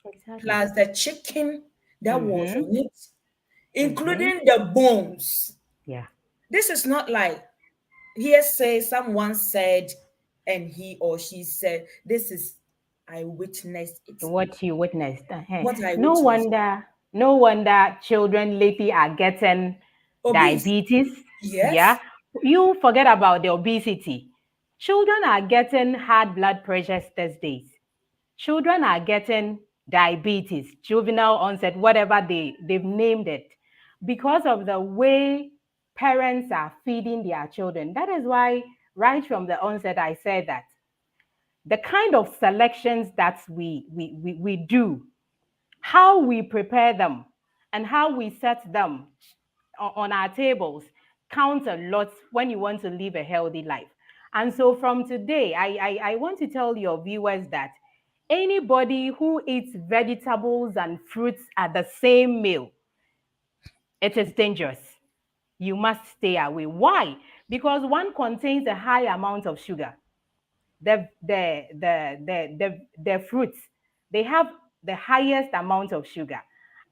Speaker 2: Exactly.
Speaker 1: plus the chicken that was
Speaker 2: Mm-hmm.
Speaker 1: on it,
Speaker 2: Mm-hmm.
Speaker 1: including the bones.
Speaker 2: Yeah.
Speaker 1: This is not like hearsay, someone said, and he or she said. This is, I witnessed it.
Speaker 2: What you witnessed.
Speaker 1: What I
Speaker 2: No
Speaker 1: witnessed.
Speaker 2: wonder, no wonder children lately are getting
Speaker 1: Obese.
Speaker 2: diabetes.
Speaker 1: Yes.
Speaker 2: Yeah. You forget about the obesity. Children are getting high blood pressures these days. Children are getting diabetes, juvenile onset, whatever they've named it, because of the way parents are feeding their children. That is why, right from the onset, I said that the kind of selections that we do, how we prepare them, and how we set them on our tables counts a lot when you want to live a healthy life. And so from today, I want to tell your viewers that anybody who eats vegetables and fruits at the same meal, it is dangerous. You must stay away. Why? Because one contains a high amount of sugar. The fruits, they have the highest amount of sugar.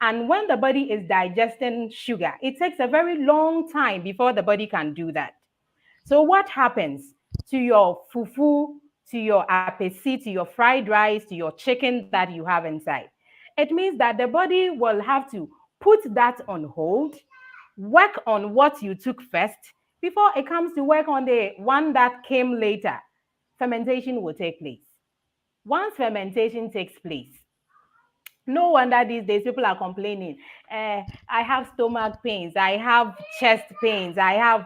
Speaker 2: And when the body is digesting sugar, it takes a very long time before the body can do that. So what happens to your fufu, to your apesi, to your fried rice, to your chicken that you have inside? It means that the body will have to put that on hold, work on what you took first before it comes to work on the one that came later. Fermentation will take place. Once fermentation takes place, no wonder these days people are complaining. I have stomach pains, I have chest pains, I have.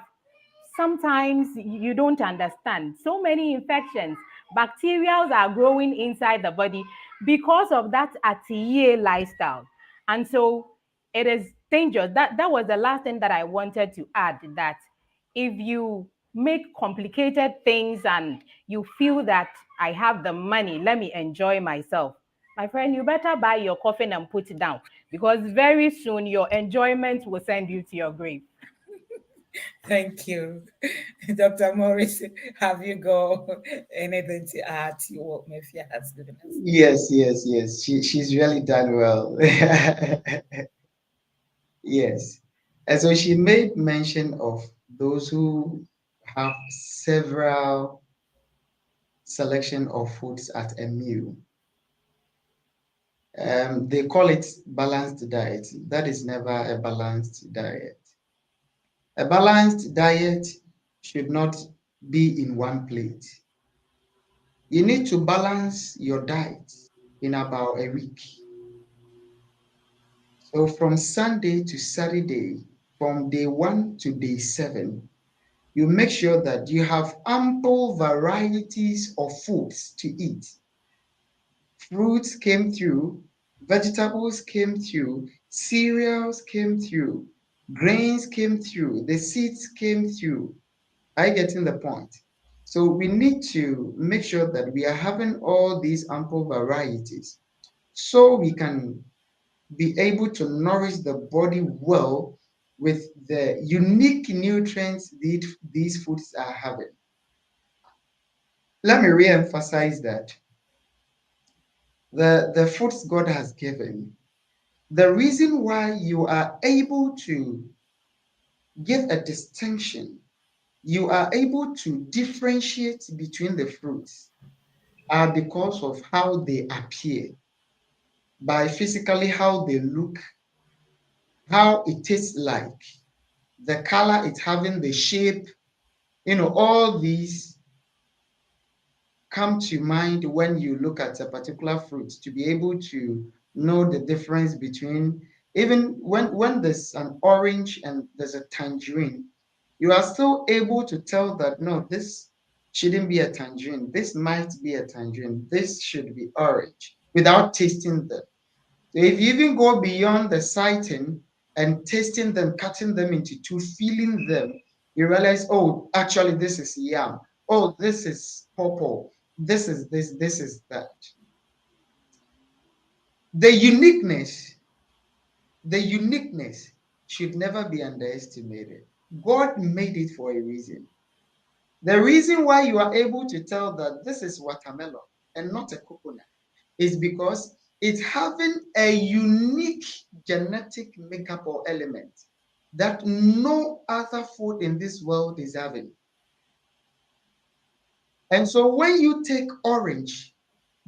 Speaker 2: Sometimes you don't understand. So many infections, bacteria are growing inside the body because of that atelier lifestyle. And so it is dangerous. That was the last thing that I wanted to add, that if you make complicated things and you feel that I have the money, let me enjoy myself. My friend, you better buy your coffin and put it down, because very soon your enjoyment will send you to your grave.
Speaker 1: Thank you. Dr. Morris, have you got anything to add to what Mafia has given us?
Speaker 3: Yes, yes, yes. She's really done well. Yes. And so she made mention of those who have several selection of foods at a meal. They call it balanced diet. That is never a balanced diet. A balanced diet should not be in one plate. You need to balance your diet in about a week. So from Sunday to Saturday, from day 1 to day 7, you make sure that you have ample varieties of foods to eat. Fruits came through, vegetables came through, cereals came through, grains came through, the seeds came through. Are you getting the point? So we need to make sure that we are having all these ample varieties so we can be able to nourish the body well with the unique nutrients these foods are having. Let me re-emphasize that the foods God has given, the reason why you are able to give a distinction, you are able to differentiate between the fruits are because of how they appear, by physically how they look, how it tastes like, the color it's having, the shape, all these come to mind when you look at a particular fruit to be able to know the difference between, even when there's an orange and there's a tangerine, you are still able to tell that no, this shouldn't be a tangerine, this might be a tangerine, this should be orange without tasting them. So if you even go beyond the sighting and tasting them, cutting them into two, feeling them, you realize, oh, actually, this is yam. Oh, this is purple. This is this, this is that. The uniqueness, the uniqueness should never be underestimated. God made it for a reason. The reason why you are able to tell that this is watermelon and not a coconut is because it's having a unique genetic makeup or element that no other food in this world is having. And so when you take orange,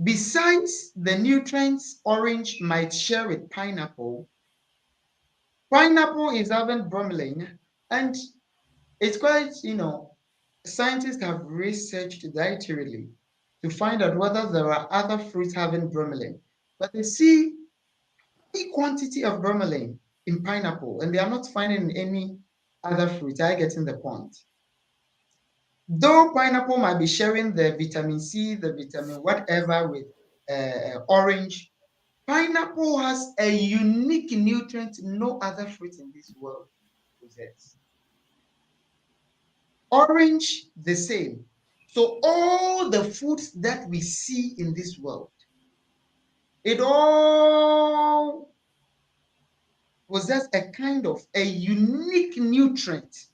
Speaker 3: besides the nutrients orange might share with pineapple, pineapple is having bromelain, and it's quite, scientists have researched dietarily to find out whether there are other fruits having bromelain. But they see a quantity of bromelain in pineapple, and they are not finding in any other fruit. Are you getting the point? Though pineapple might be sharing the vitamin C, the vitamin whatever with orange, pineapple has a unique nutrient no other fruit in this world possess. Orange, the same. So all the foods that we see in this world, it all possess a kind of a unique nutrient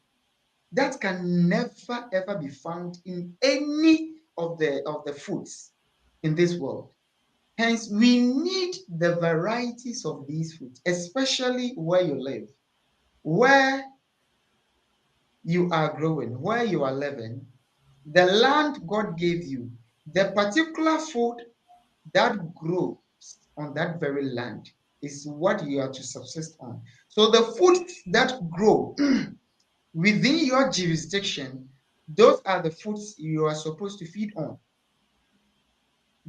Speaker 3: that can never ever be found in any of the foods in this world. Hence, we need the varieties of these foods, especially where you live, where you are growing, where you are living, the land God gave you, the particular food that grows on that very land is what you are to subsist on. So the foods that grow within your jurisdiction, those are the foods you are supposed to feed on.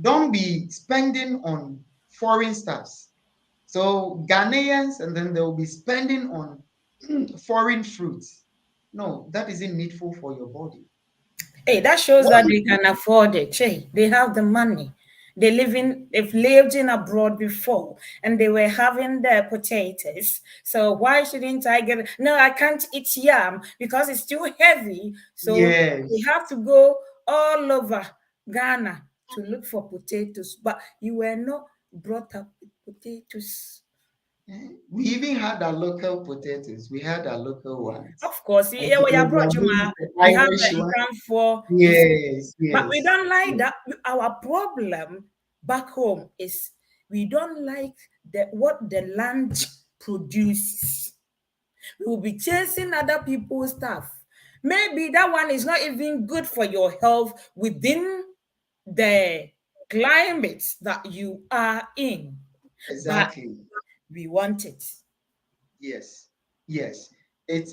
Speaker 3: Don't be spending on foreign stuffs. So Ghanaians, and then they will be spending on foreign fruits. No, that isn't needful for your body.
Speaker 1: Hey, that shows
Speaker 3: What
Speaker 1: that they can afford it. Hey, they have the money. They've lived in abroad before and they were having their potatoes. So why shouldn't I get it? No, I can't eat yam because it's too heavy. So we
Speaker 3: Yes.
Speaker 1: have to go all over Ghana to look for potatoes. But you were not brought up with potatoes.
Speaker 3: We even had our local potatoes. We had our local ones.
Speaker 1: Of course,
Speaker 3: And
Speaker 1: yeah, we are brought you,
Speaker 3: maybe the
Speaker 1: we have
Speaker 3: Irish
Speaker 1: the
Speaker 3: one.
Speaker 1: income for if.
Speaker 3: Yes,
Speaker 1: But we
Speaker 3: yes,
Speaker 1: don't like
Speaker 3: yes.
Speaker 1: that. Our problem back home is we don't like what the land produces. We will be chasing other people's stuff. Maybe that one is not even good for your health within the climate that you are in, but
Speaker 3: Exactly.
Speaker 1: we want it.
Speaker 3: Yes, yes. It's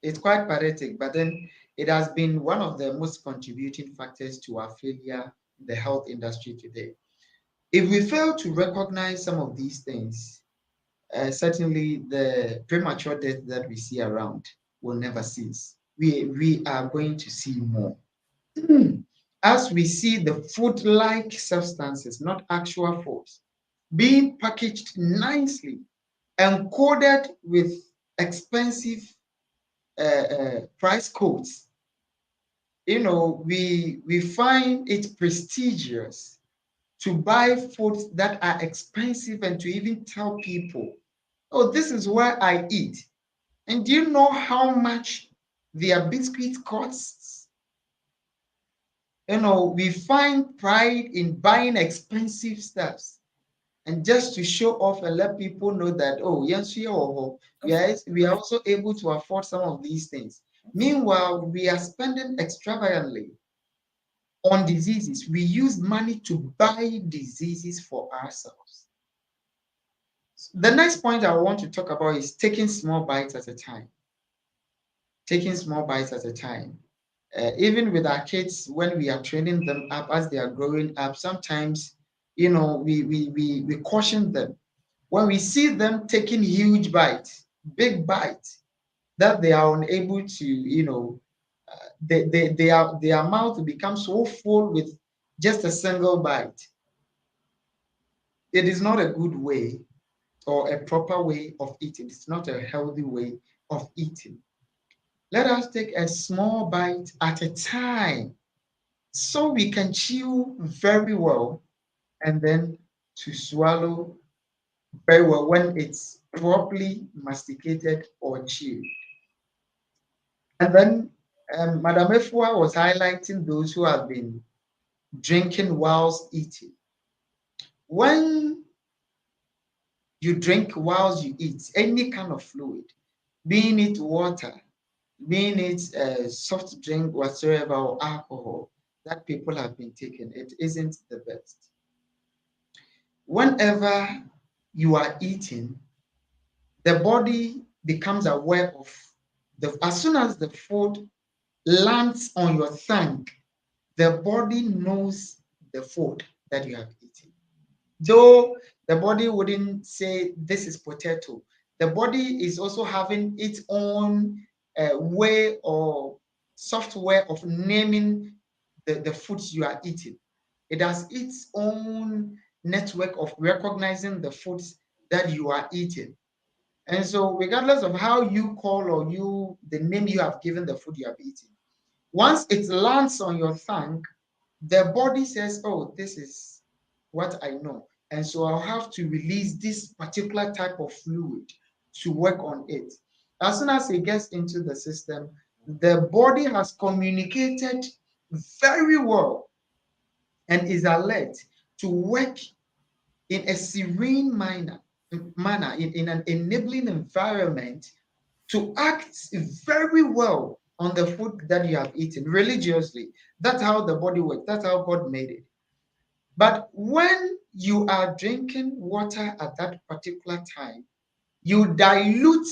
Speaker 3: it's quite pathetic, but then it has been one of the most contributing factors to our failure in the health industry today. If we fail to recognize some of these things, certainly the premature death that we see around will never cease. We are going to see more. As we see the food-like substances, not actual foods, being packaged nicely and coded with expensive price codes, we find it prestigious to buy foods that are expensive and to even tell people, oh, this is where I eat. And do you know how much their biscuit costs? We find pride in buying expensive stuffs and just to show off and let people know that, oh, yes, we are also able to afford some of these things. Meanwhile, we are spending extravagantly on diseases. We use money to buy diseases for ourselves. The next point I want to talk about is taking small bites at a time. Taking small bites at a time. Even with our kids, when we are training them up as they are growing up, sometimes, we caution them. When we see them taking huge bites, big bites, that they are unable to, their mouth becomes so full with just a single bite. It is not a good way or a proper way of eating. It's not a healthy way of eating. Let us take a small bite at a time so we can chew very well and then to swallow very well when it's properly masticated or chewed. And then Madam Afua was highlighting those who have been drinking whilst eating. When you drink whilst you eat, any kind of fluid, being it water, being it soft drink whatsoever, or alcohol that people have been taking, it isn't the best. Whenever you are eating, the body becomes aware of as soon as the food lands on your tongue, the body knows the food that you have eaten. Though the body wouldn't say this is potato, the body is also having its own way or software of naming the foods you are eating. It has its own network of recognizing the foods that you are eating. And so, regardless of how you call or the name you have given the food you have eaten, once it lands on your tongue, the body says, oh, this is what I know. And so I'll have to release this particular type of fluid to work on it. As soon as it gets into the system, the body has communicated very well and is alert to work in a serene manner in an enabling environment to act very well on the food that you have eaten religiously. That's how the body works. That's how God made it. But when you are drinking water at that particular time, you dilute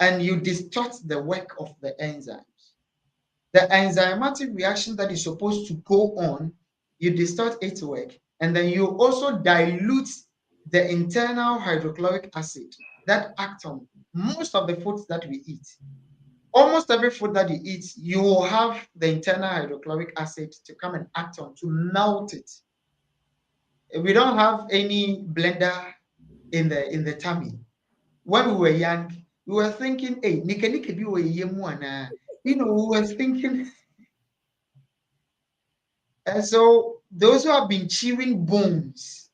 Speaker 3: and you distort the work of the enzymes. The enzymatic reaction that is supposed to go on, you distort its work, and then you also dilute the internal hydrochloric acid that acts on most of the foods that we eat. Almost every food that you eat, you will have the internal hydrochloric acid to come and act on to melt it. We don't have any blender in the tummy. When we were young, we were thinking, hey, we were thinking. And so those who have been chewing bones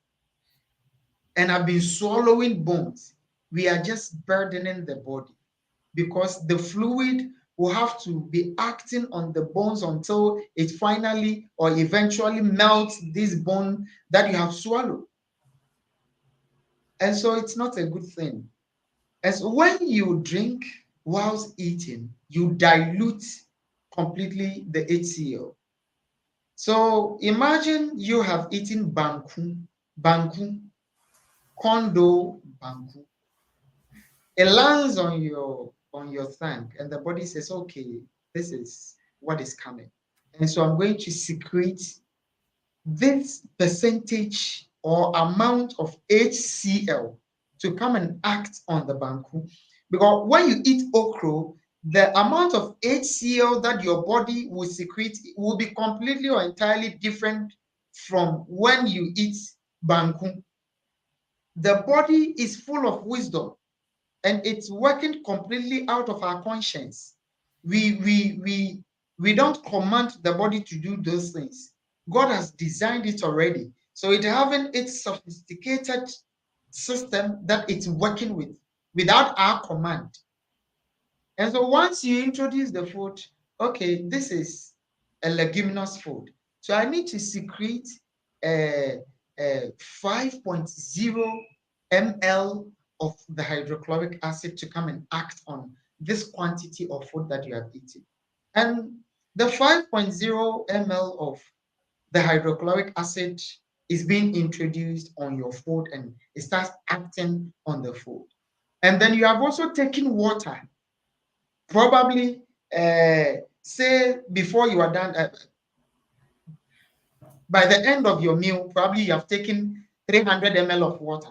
Speaker 3: and have been swallowing bones, we are just burdening the body because the fluid will have to be acting on the bones until it finally or eventually melts this bone that you have swallowed. And so it's not a good thing. And so when you drink whilst eating, you dilute completely the HCl. So imagine you have eaten banku, kondo, banku. It lands on your tongue, and the body says, "Okay, this is what is coming." And so I'm going to secrete this percentage or amount of HCl to come and act on the banku. Because when you eat okra, the amount of HCl that your body will secrete will be completely or entirely different from when you eat banku. The body is full of wisdom and it's working completely out of our conscience. We don't command the body to do those things. God has designed it already. So it having its sophisticated system that it's working with without our command. And so once you introduce the food, okay, this is a leguminous food. So I need to secrete 5.0 ml of the hydrochloric acid to come and act on this quantity of food that you have eaten. And the 5.0 ml of the hydrochloric acid is being introduced on your food and it starts acting on the food. And then you have also taken water. Probably, say before you are done, by the end of your meal, probably you have taken 300 ml of water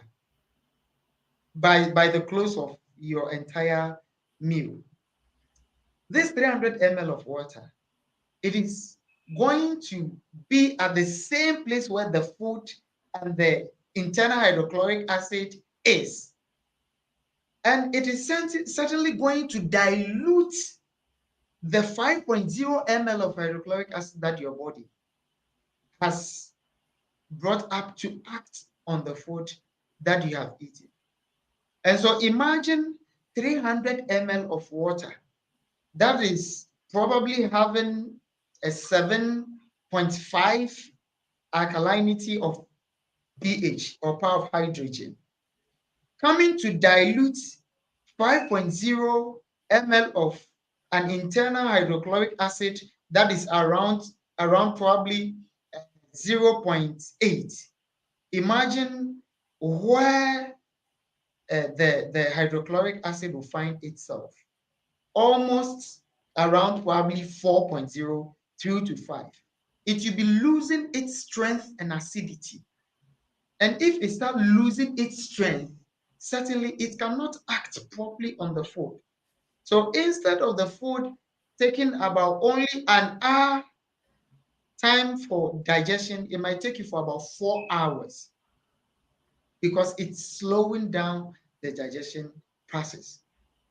Speaker 3: by the close of your entire meal. This 300 ml of water, it is going to be at the same place where the food and the internal hydrochloric acid is. And it is certainly going to dilute the 5.0 ml of hydrochloric acid that your body has brought up to act on the food that you have eaten. And so imagine 300 ml of water that is probably having a 7.5 alkalinity of pH or power of hydrogen, coming to dilute 5.0 ml of an internal hydrochloric acid that is around probably 0.8. Imagine where the hydrochloric acid will find itself, almost around probably 4.0 through to 5. It will be losing its strength and acidity. And if it starts losing its strength, certainly it cannot act properly on the food. So instead of the food taking about only an hour time for digestion, it might take you for about 4 hours because it's slowing down the digestion process.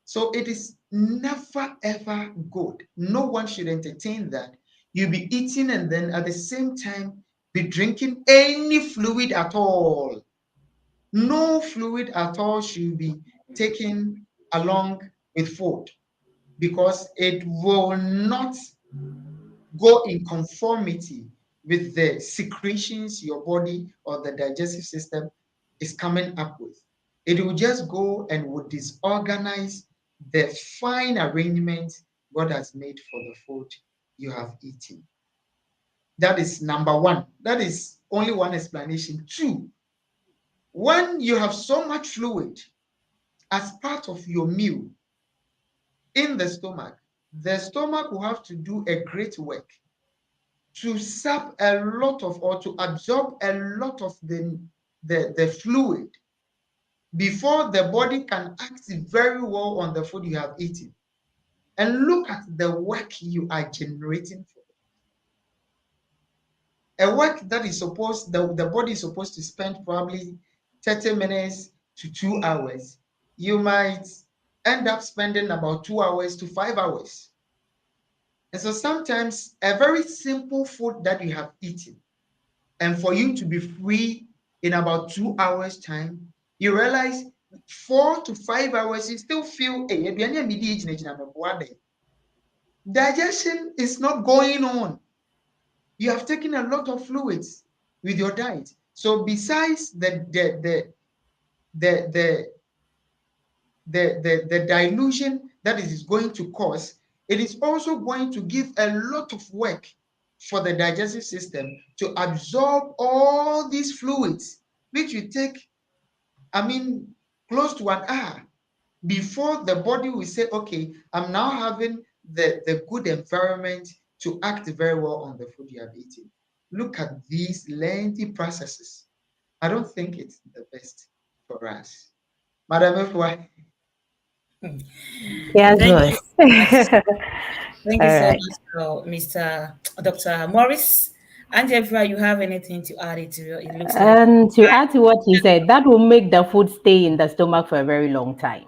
Speaker 3: So it is never ever good. No one should entertain that. You'll be eating and then at the same time be drinking any fluid at all. No fluid at all should be taken along with food because it will not go in conformity with the secretions your body or the digestive system is coming up with. It will just go and will disorganize the fine arrangement God has made for the food you have eaten. That is number one. That is only one explanation. Two, when you have so much fluid as part of your meal in the stomach will have to do a great work to sap a lot of or to absorb a lot of the fluid before the body can act very well on the food you have eaten. And look at the work you are generating for a work that is supposed the body is supposed to spend probably 30 minutes to 2 hours. You might end up spending about 2 hours to 5 hours. And so sometimes a very simple food that you have eaten, and for you to be free in about 2 hours time, you realize 4 to 5 hours you still feel digestion is not going on. You have taken a lot of fluids with your diet. So besides the the dilution that it is going to cause, it is also going to give a lot of work for the digestive system to absorb all these fluids, which will take, close to an hour before the body will say, okay, I'm now having the good environment to act very well on the food you have eaten. Look at these lengthy processes. I don't think it's the best for us. Madam Afua.
Speaker 2: Yes,
Speaker 1: Thank you
Speaker 2: boss.
Speaker 1: so much. Thank you
Speaker 2: All
Speaker 1: so
Speaker 2: right.
Speaker 1: much, Mr. Dr. Morris. And if you have anything to add, it looks like
Speaker 2: And to add to what you said, that will make the food stay in the stomach for a very long time.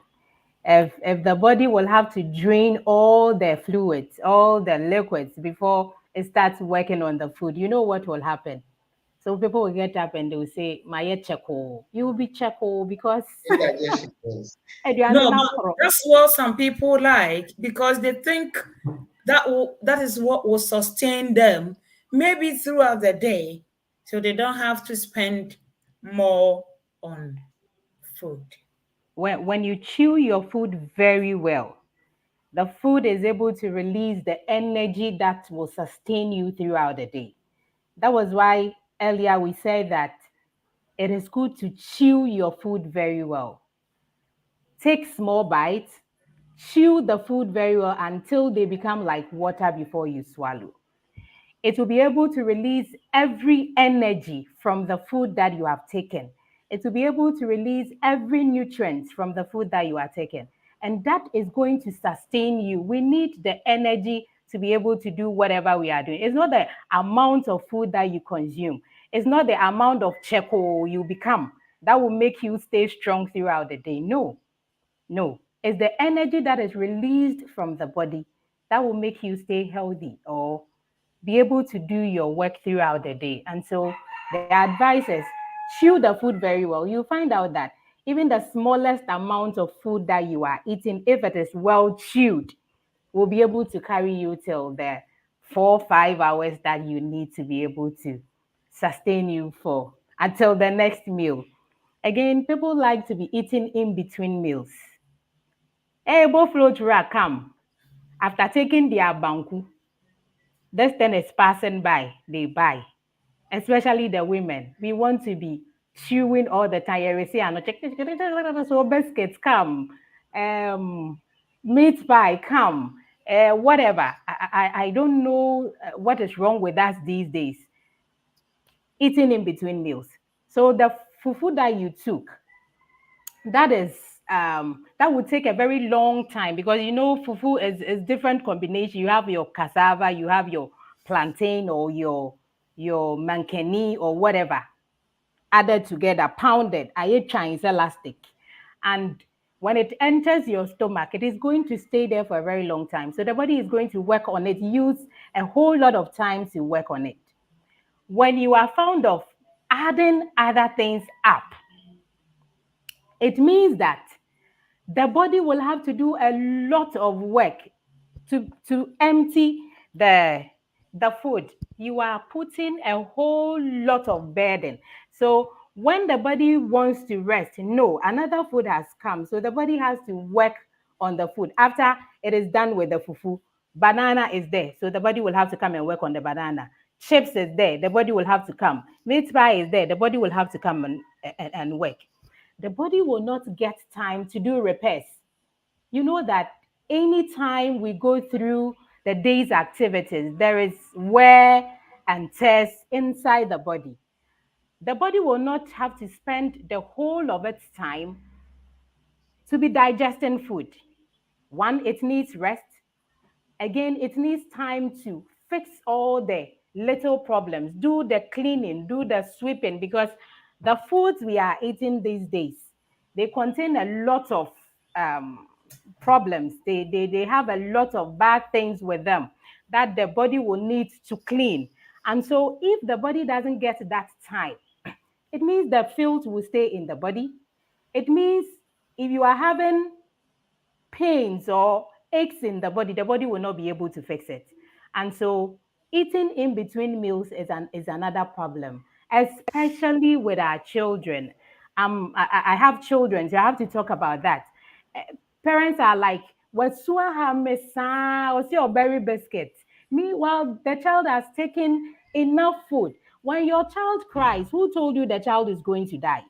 Speaker 2: If the body will have to drain all the fluids, all the liquids before it starts working on the food, you know what will happen? So people will get up and they will say, "Maya cheko." You will be cheko because
Speaker 3: Indigestion, yes.
Speaker 1: no, but that's what some people like because they think that is what will sustain them maybe throughout the day, so they don't have to spend more on food.
Speaker 2: when you chew your food very well, the food is able to release the energy that will sustain you throughout the day. That was why earlier we said that it is good to chew your food very well. Take small bites, chew the food very well until they become like water before you swallow. It will be able to release every energy from the food that you have taken. It will be able to release every nutrient from the food that you are taking. And that is going to sustain you. We need the energy to be able to do whatever we are doing. It's not the amount of food that you consume. It's not the amount of checo you become that will make you stay strong throughout the day. No, no. It's the energy that is released from the body that will make you stay healthy or be able to do your work throughout the day. And so the advice is chew the food very well. You'll find out that even the smallest amount of food that you are eating, if it is well chewed, will be able to carry you till the 4 or 5 hours that you need to be able to sustain you for until the next meal. Again, people like to be eating in between meals. Able flow through a come after taking their banku. This thing is passing by, they buy. Especially the women. We want to be chewing all the time. You see, so biscuits come, meat pie come, whatever. I don't know what is wrong with us these days. Eating in between meals. So the fufu that you took, that is that would take a very long time because fufu is different combination. You have your cassava, you have your plantain or your mankeni or whatever added together, pounded. I ate Chinese elastic, and when it enters your stomach, it is going to stay there for a very long time. So the body is going to work on it, use a whole lot of time to work on it. When you are fond of adding other things up, it means that the body will have to do a lot of work to empty the food. You are putting a whole lot of burden. So when the body wants to rest, no, another food has come. So the body has to work on the food. After it is done with the fufu, banana is there. So the body will have to come and work on the banana. Chips is there. The body will have to come. Meat pie is there. The body will have to come and work. The body will not get time to do repairs. You know that anytime we go through the day's activities, there is wear and tears inside the body. The body will not have to spend the whole of its time to be digesting food. One, it needs rest. Again, it needs time to fix all the little problems, do the cleaning, do the sweeping, because the foods we are eating these days, they contain a lot of problems. They have a lot of bad things with them that the body will need to clean. And so if the body doesn't get that time, it means the filth will stay in the body. It means if you are having pains or aches in the body will not be able to fix it. And so eating in between meals is another problem, especially with our children. I have children, so I have to talk about that. Eh, Parents are like, "What's or see your berry biscuits?" Meanwhile, the child has taken enough food. When your child cries, who told you the child is going to die?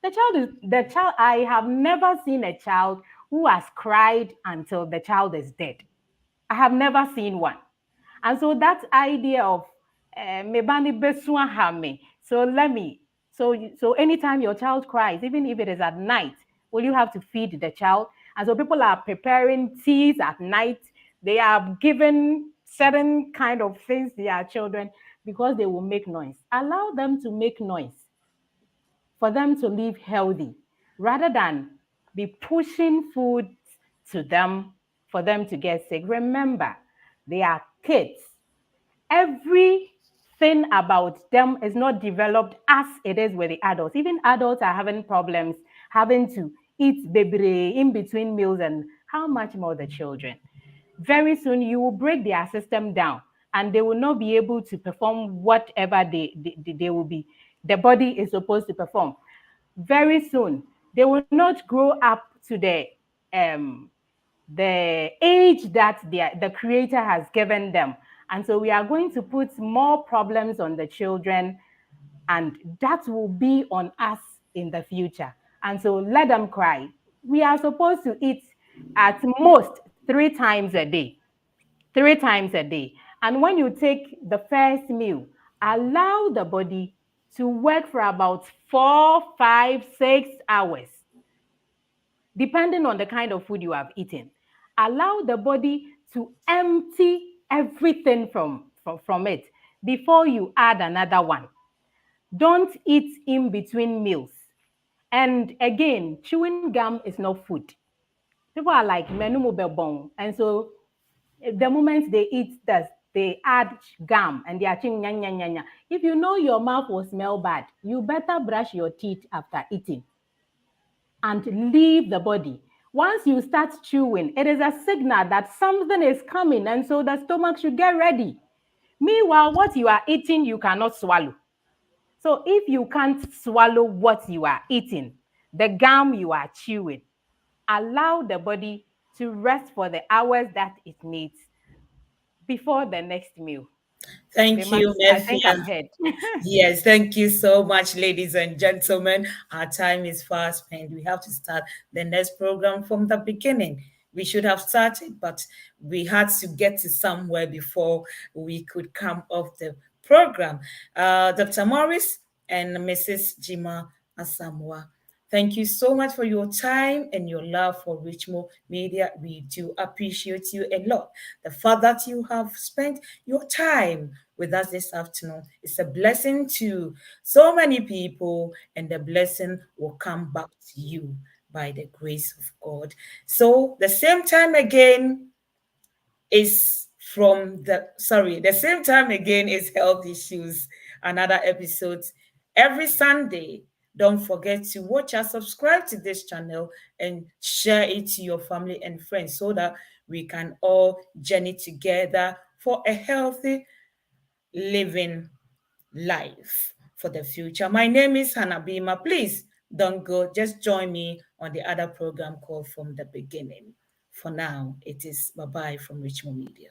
Speaker 2: The child. I have never seen a child who has cried until the child is dead. I have never seen one. And so that idea of mebani besua hame. So let me. So anytime your child cries, even if it is at night, will you have to feed the child? And so people are preparing teas at night. They are given certain kind of things to their children because they will make noise. Allow them to make noise for them to live healthy rather than be pushing food to them for them to get sick. Remember, they are kids. Everything about them is not developed as it is with the adults. Even adults are having problems having to eat baby in between meals, and how much more the children. Very soon you will break their system down and they will not be able to perform whatever they will be the body is supposed to perform. Very soon they will not grow up to the age that the creator has given them. And so we are going to put more problems on the children, and that will be on us in the future. And so let them cry. We are supposed to eat at most 3 times a day. 3 times a day. And when you take the first meal, allow the body to work for about 4, 5, 6 hours, depending on the kind of food you have eaten. Allow the body to empty everything from it before you add another one. Don't eat in between meals. And again, chewing gum is not food. People are like menu bon, and so the moment they eat this, they add gum and they are chewing nya, nya, nya, nya. If you know your mouth will smell bad, you better brush your teeth after eating and leave the body. Once you start chewing, it is a signal that something is coming, and so the stomach should get ready. Meanwhile, what you are eating, you cannot swallow. So if you can't swallow what you are eating, the gum you are chewing, allow the body to rest for the hours that it needs before the next meal.
Speaker 1: Thank
Speaker 2: Bimah,
Speaker 1: you,
Speaker 2: I think
Speaker 1: Mensah.
Speaker 2: I'm heard.
Speaker 1: Yes, thank you so much, ladies and gentlemen. Our time is fast spent. We have to start the next program from the beginning. We should have started, but we had to get to somewhere before we could come off the program. Dr. Morris and Mrs. Jima Asamoah, thank you so much for your time and your love for Richmond Media. We do appreciate you a lot. The fact that you have spent your time with us this afternoon is a blessing to so many people, and the blessing will come back to you by the grace of God. So, the same time again is the same time again is health issues, another episode every Sunday. Don't forget to watch us, subscribe to this channel, and share it to your family and friends so that we can all journey together for a healthy living life for the future. My name is Hanna Bimah. Please don't go. Just join me on the other program called From the Beginning. For now, it is bye-bye from Richmond Media.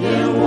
Speaker 4: Yeah,